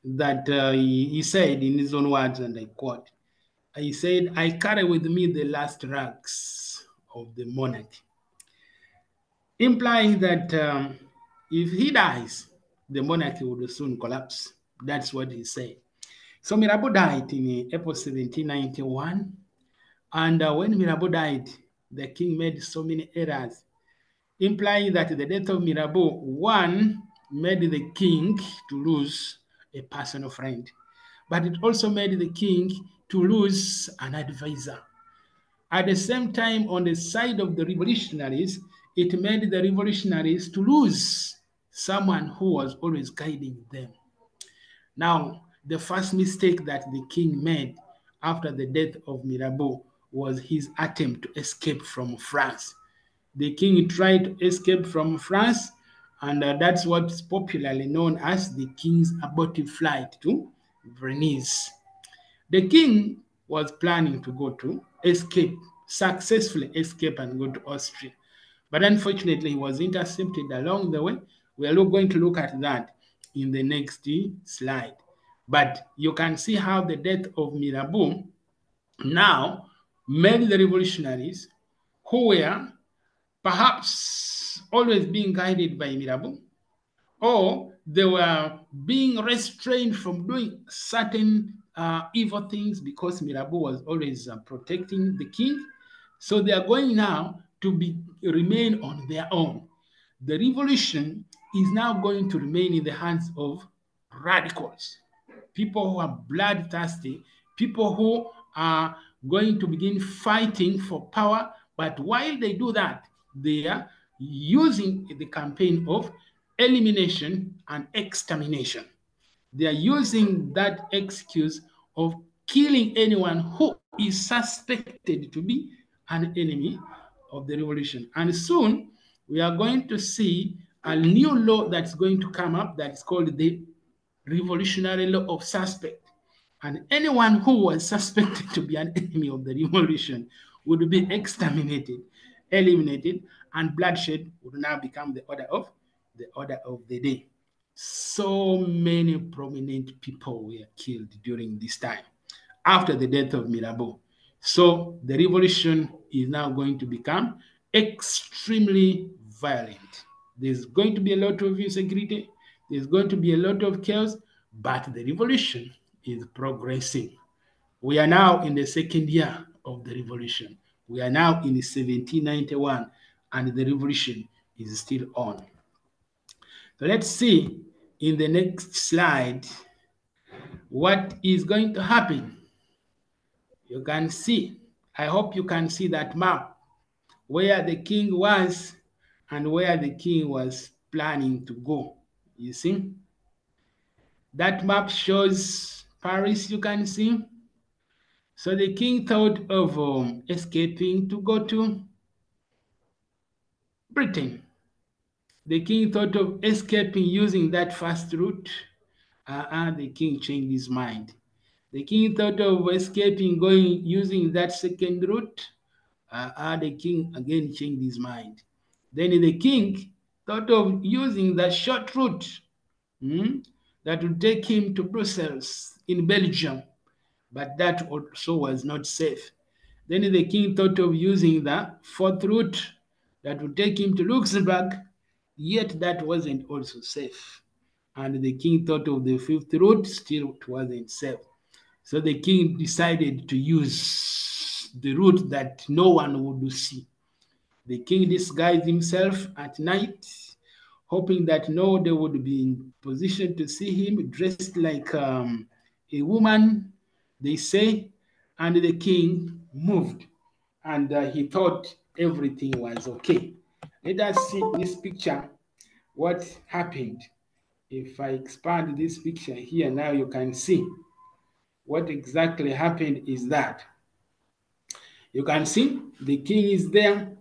S2: that he said in his own words, and I quote, he said, I carry with me the last rags of the monarchy, implying that if he dies, the monarchy would soon collapse. That's what he said. So Mirabeau died in April 1791. And when Mirabeau died, the king made so many errors, implying that the death of Mirabeau, one, made the king to lose a personal friend, but it also made the king to lose an advisor. At the same time, on the side of the revolutionaries, it made the revolutionaries to lose someone who was always guiding them. Now, the first mistake that the king made after the death of Mirabeau was his attempt to escape from France. The king tried to escape from France, and that's what's popularly known as the king's abortive flight to Venice. The king was planning to go to escape, successfully escape and go to Austria. But unfortunately, he was intercepted along the way. We are going to look at that in the next slide. But you can see how the death of Mirabeau now made the revolutionaries who were perhaps always being guided by Mirabeau, or they were being restrained from doing certain evil things because Mirabeau was always protecting the king. So they are going now to remain on their own. The revolution is now going to remain in the hands of radicals, people who are bloodthirsty, people who are going to begin fighting for power. But while they do that, they are using the campaign of elimination and extermination. They are using that excuse of killing anyone who is suspected to be an enemy of the revolution. And soon we are going to see a new law that's going to come up that is called the Revolutionary Law of Suspect. And anyone who was suspected to be an enemy of the revolution would be exterminated, eliminated, and bloodshed would now become the order of the day. So many prominent people were killed during this time after the death of Mirabeau. So the revolution is now going to become extremely violent. There's going to be a lot of insecurity. There's going to be a lot of chaos, but the revolution is progressing. We are now in the second year of the revolution. We are now in 1791, and the revolution is still on. So let's see in the next slide what is going to happen. You can see, I hope you can see that map where the king was and where the king was planning to go. You see? That map shows Paris, you can see. So the king thought of escaping to go to Britain. The king thought of escaping using that first route. The king changed his mind. The king thought of escaping going using that second route. The king again changed his mind. Then the king thought of using the short route that would take him to Brussels in Belgium, but that also was not safe. Then the king thought of using the fourth route that would take him to Luxembourg, yet that wasn't also safe. And the king thought of the fifth route, still it wasn't safe. So the king decided to use the route that no one would see. The king disguised himself at night, hoping that nobody would be in position to see him, dressed like a woman, they say, and the king moved, and he thought everything was okay. Let us see this picture, what happened. If I expand this picture here, now you can see what exactly happened is that you can see the king is there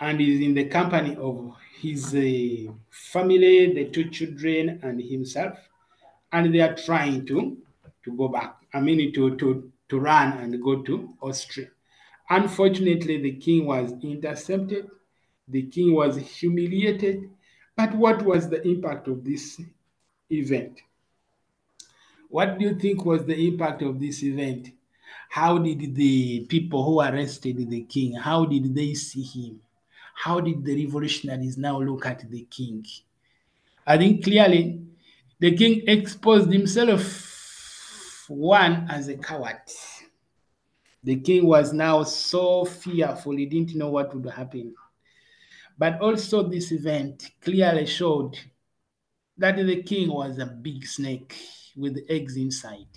S2: and is in the company of his family, the two children, and himself, and they are trying to go back. I mean, to run and go to Austria. Unfortunately, the king was intercepted. The king was humiliated. But what was the impact of this event? What do you think was the impact of this event? How did the people who arrested the king, how did they see him? How did the revolutionaries now look at the king? I think clearly the king exposed himself, one, as a coward. The king was now so fearful, he didn't know what would happen. But also this event clearly showed that the king was a big snake with eggs inside.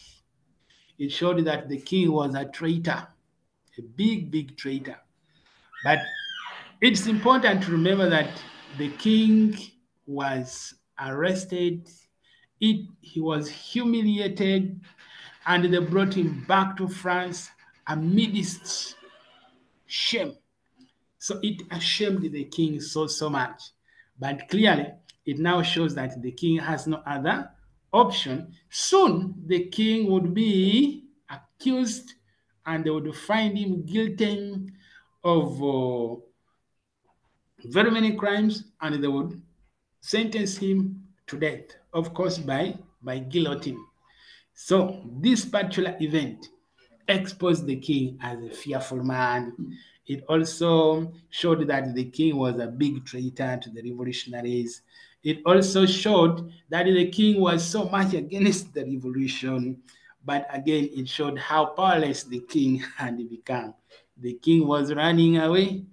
S2: It showed that the king was a traitor, a big traitor. But it's important to remember that the king was arrested, he was humiliated, and they brought him back to France amidst shame. So it ashamed the king so much. But clearly, it now shows that the king has no other option. Soon, the king would be accused and they would find him guilty of very many crimes and they would sentence him to death, of course, by guillotine. So this particular event exposed the king as a fearful man. It also showed that the king was a big traitor to the revolutionaries. It also showed that the king was so much against the revolution, but again, it showed how powerless the king had become. The king was running away.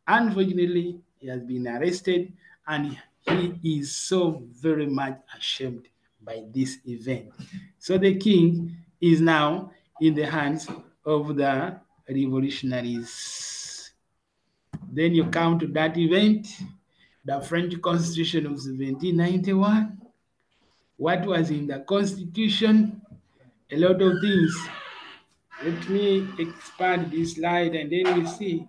S2: Unfortunately, he has been arrested and he is so very much ashamed by this event. So the king is now in the hands of the revolutionaries. Then you come to that event, the French Constitution of 1791. What was in the Constitution? A lot of things. Let me expand this slide and then we see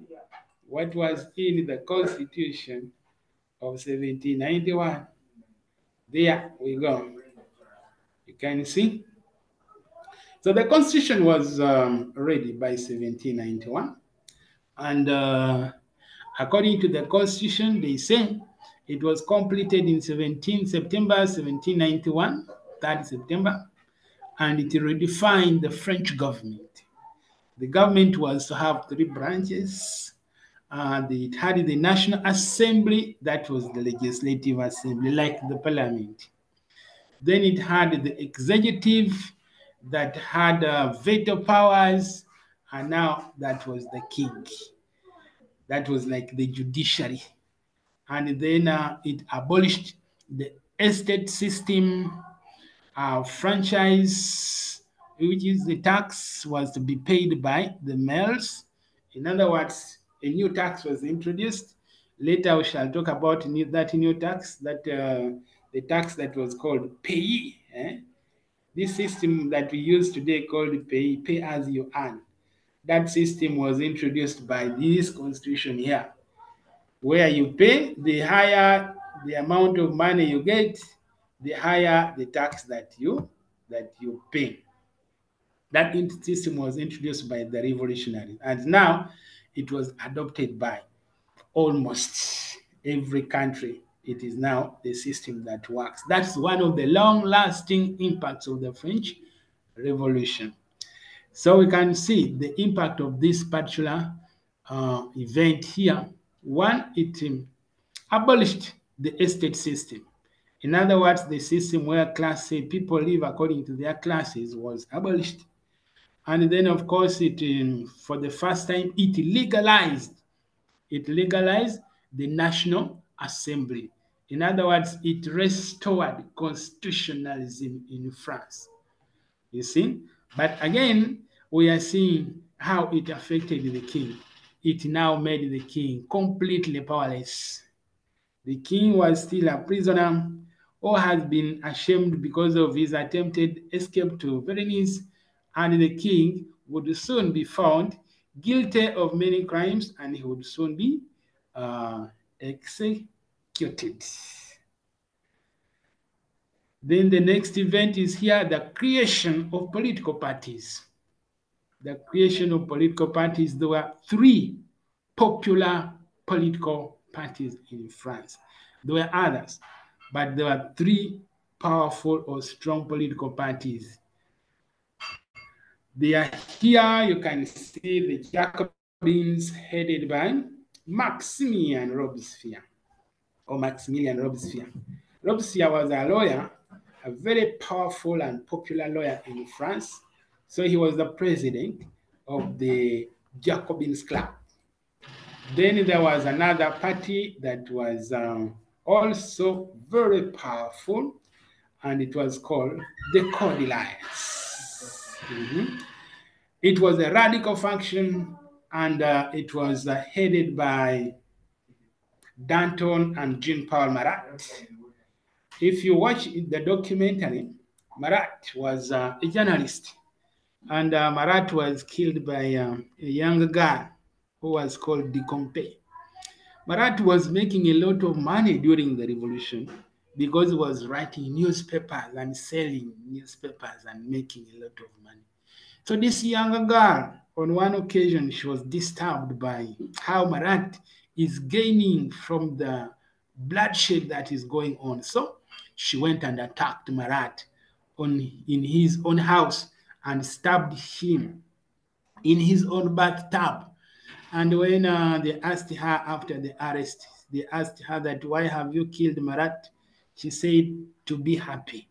S2: what was in the Constitution of 1791. There we go. You can see. So the Constitution was ready by 1791. And according to the Constitution, they say it was completed in September 1791, 3rd September, and it redefined the French government. The government was to have three branches. It had the National Assembly, that was the legislative assembly, like the parliament. Then it had the executive that had veto powers, and now that was the king. That was like the judiciary. And then it abolished the estate system, franchise, which is the tax was to be paid by the males. In other words, a new tax was introduced. Later, we shall talk about that new tax, that the tax that was called pay. This system that we use today called pay as you earn. That system was introduced by this constitution here, where you pay, the higher the amount of money you get, the higher the tax that you pay. That system was introduced by the revolutionaries, and now it was adopted by almost every country. It is now the system that works. That's one of the long-lasting impacts of the French Revolution. So we can see the impact of this particular event here. One, it abolished the estate system. In other words, the system where class A people live according to their classes was abolished. And then, of course, it for the first time, it legalized the National Assembly. In other words, it restored constitutionalism in France. You see? But again, we are seeing how it affected the king. It now made the king completely powerless. The king was still a prisoner or has been ashamed because of his attempted escape to Venice, and the king would soon be found guilty of many crimes and he would soon be executed. Then the next event is here, the creation of political parties. The creation of political parties, there were 3 popular political parties in France. There were others, but there were 3 powerful or strong political parties. They are here. You can see the Jacobins headed by Maximilien Robespierre. Robespierre was a lawyer, a very powerful and popular lawyer in France. So he was the president of the Jacobins Club. Then there was another party that was also very powerful, and it was called the Cordeliers. It was a radical faction, and it was headed by Danton and Jean-Paul Marat. If you watch the documentary, Marat was a journalist, and Marat was killed by a young girl who was called Dicompe. Marat was making a lot of money during the revolution because he was writing newspapers and selling newspapers and making a lot of money. So this young girl, on one occasion, she was disturbed by how Marat is gaining from the bloodshed that is going on. So she went and attacked Marat in his own house and stabbed him in his own bathtub. And when they asked her after the arrest, they asked her that, why have you killed Marat? She said, to be happy.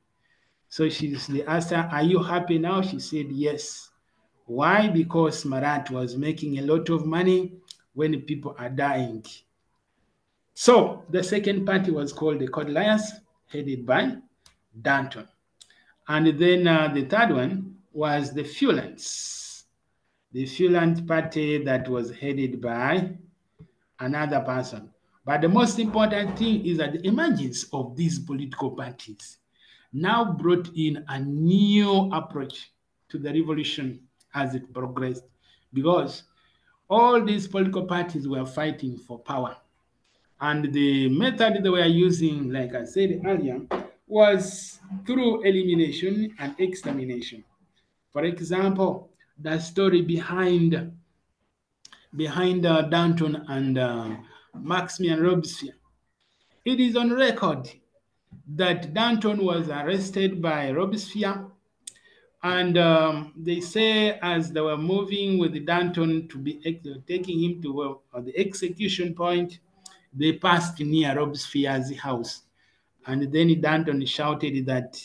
S2: So they asked her, are you happy now? She said, yes. Why? Because Marat was making a lot of money when people are dying. So the second party was called the Cordeliers, headed by Danton. And then the third one was the Feuillants. The Feuillant party that was headed by another person. But the most important thing is that the emergence of these political parties now brought in a new approach to the revolution as it progressed, because all these political parties were fighting for power. And the method they were using, like I said earlier, was through elimination and extermination. For example, the story behind Danton and Maximilien Robespierre. It is on record that Danton was arrested by Robespierre, and they say as they were moving with Danton to be taking him to the execution point, they passed near Robespierre's house. And then Danton shouted that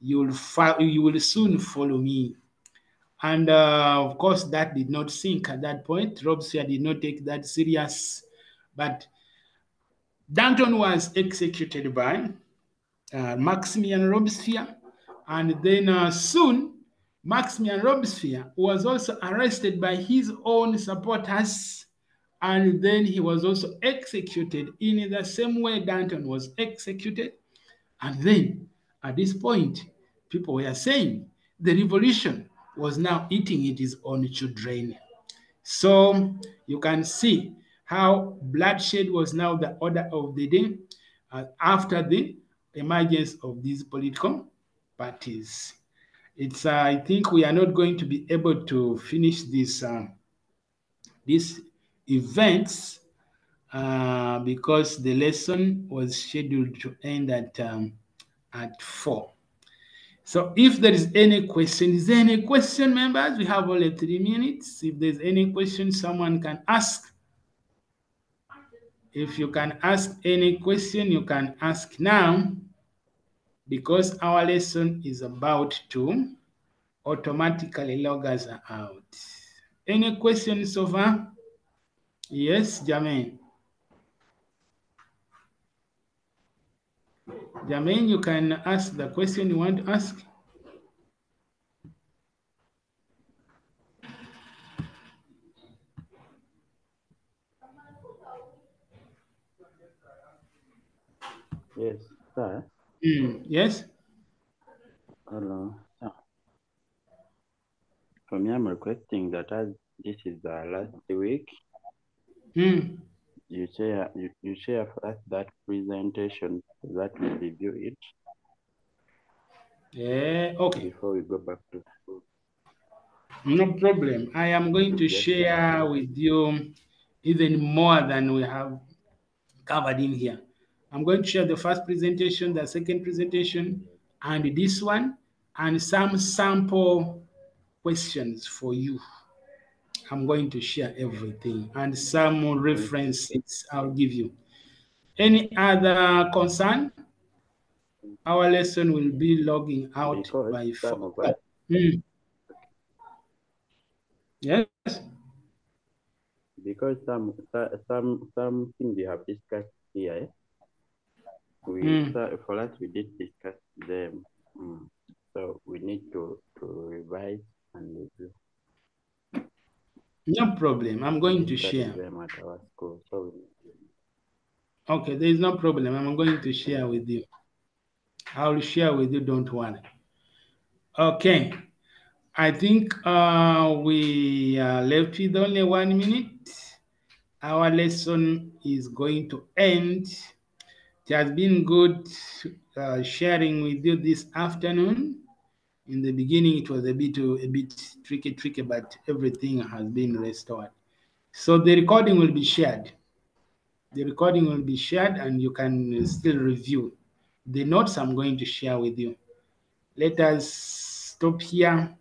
S2: you will soon follow me. And of course, that did not sink at that point. Robespierre did not take that serious. But Danton was executed by Maximilien Robespierre. And then soon, Maximilien Robespierre was also arrested by his own supporters. And then he was also executed in the same way Danton was executed. And then at this point, people were saying the revolution was now eating its own children. So you can see how bloodshed was now the order of the day after the emergence of these political parties. It's I think we are not going to be able to finish these events because the lesson was scheduled to end at 4. So if there is any question, is there any question, members? We have only 3 minutes. If there's any question someone can ask, if you can ask any question, you can ask now, because our lesson is about to automatically log us out. Any questions so far? Yes, Jermaine. Jermaine, you can ask the question you want to ask.
S1: Yes, sir.
S2: Yes.
S1: Hello. For me, I'm requesting that as this is the last week, you share for us that presentation so that we review it.
S2: Yeah, okay.
S1: Before we go back to school.
S2: No problem. I am going to share with you even more than we have covered in here. I'm going to share the first presentation, the second presentation, and this one, and some sample questions for you. I'm going to share everything and some references I'll give you. Any other concern? Our lesson will be logging out by 4. Yes.
S1: Because some things we have discussed here, for us we did discuss them, so we need to revise and review.
S2: No problem. I'm going to share
S1: them at our school. So
S2: okay, there is no problem. I'm going to share with you. I'll share with you. Don't worry. Okay. I think we are left with only 1 minute. Our lesson is going to end. It has been good sharing with you this afternoon. In the beginning, it was a bit tricky, but everything has been restored. So the recording will be shared. The recording will be shared, and you can still review the notes I'm going to share with you. Let us stop here.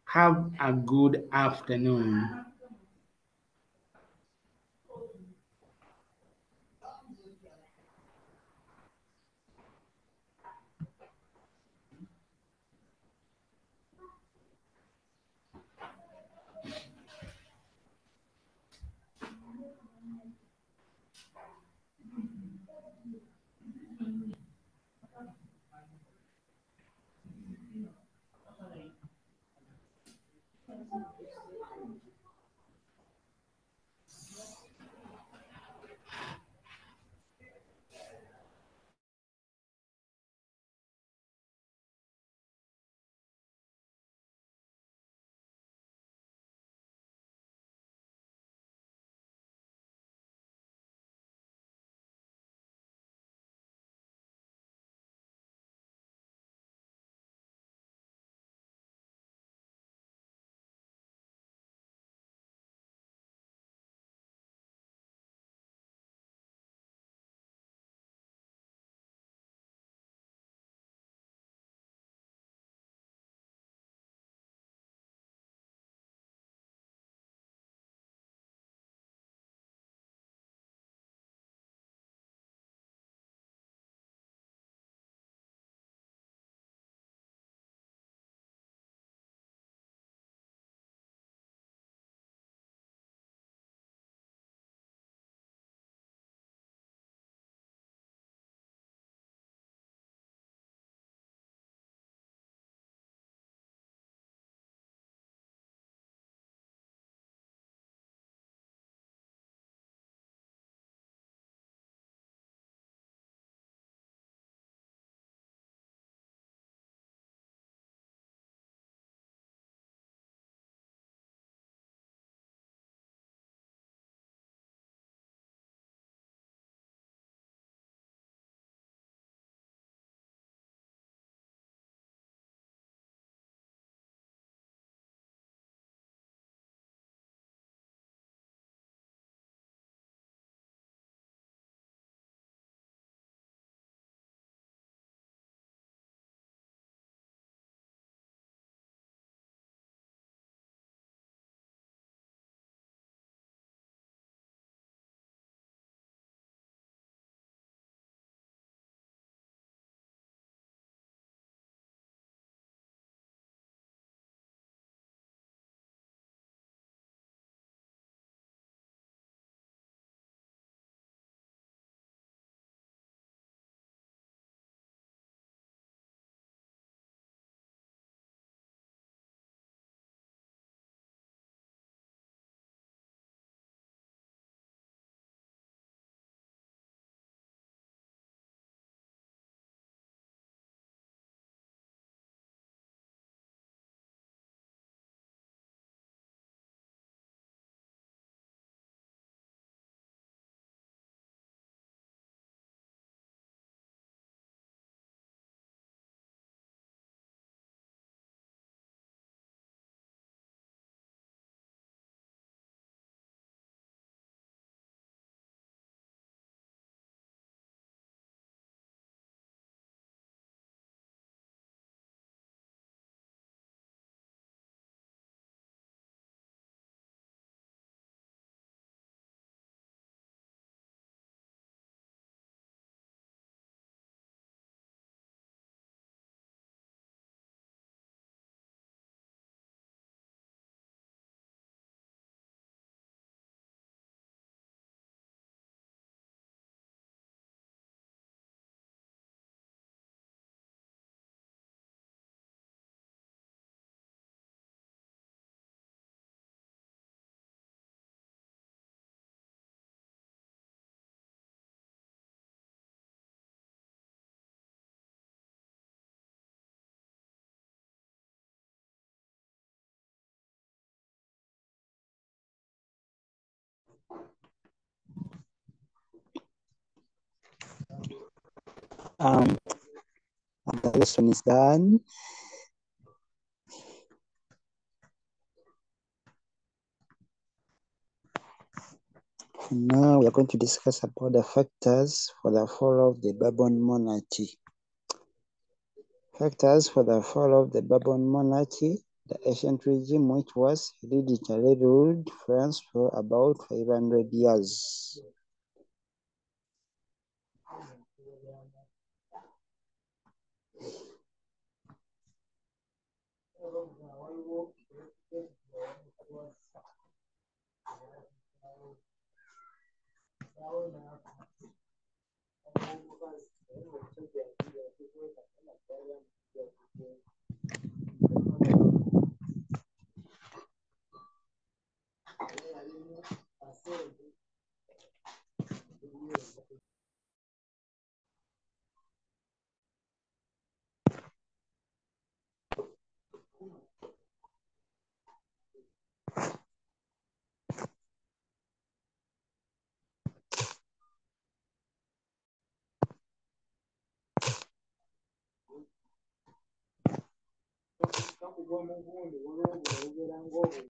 S2: Have a good afternoon.
S4: The lesson is done. Now we are going to discuss about the factors for the fall of the Bourbon monarchy. Factors for the fall of the Bourbon monarchy, the ancient regime which was hereditary ruled France for about 500 years.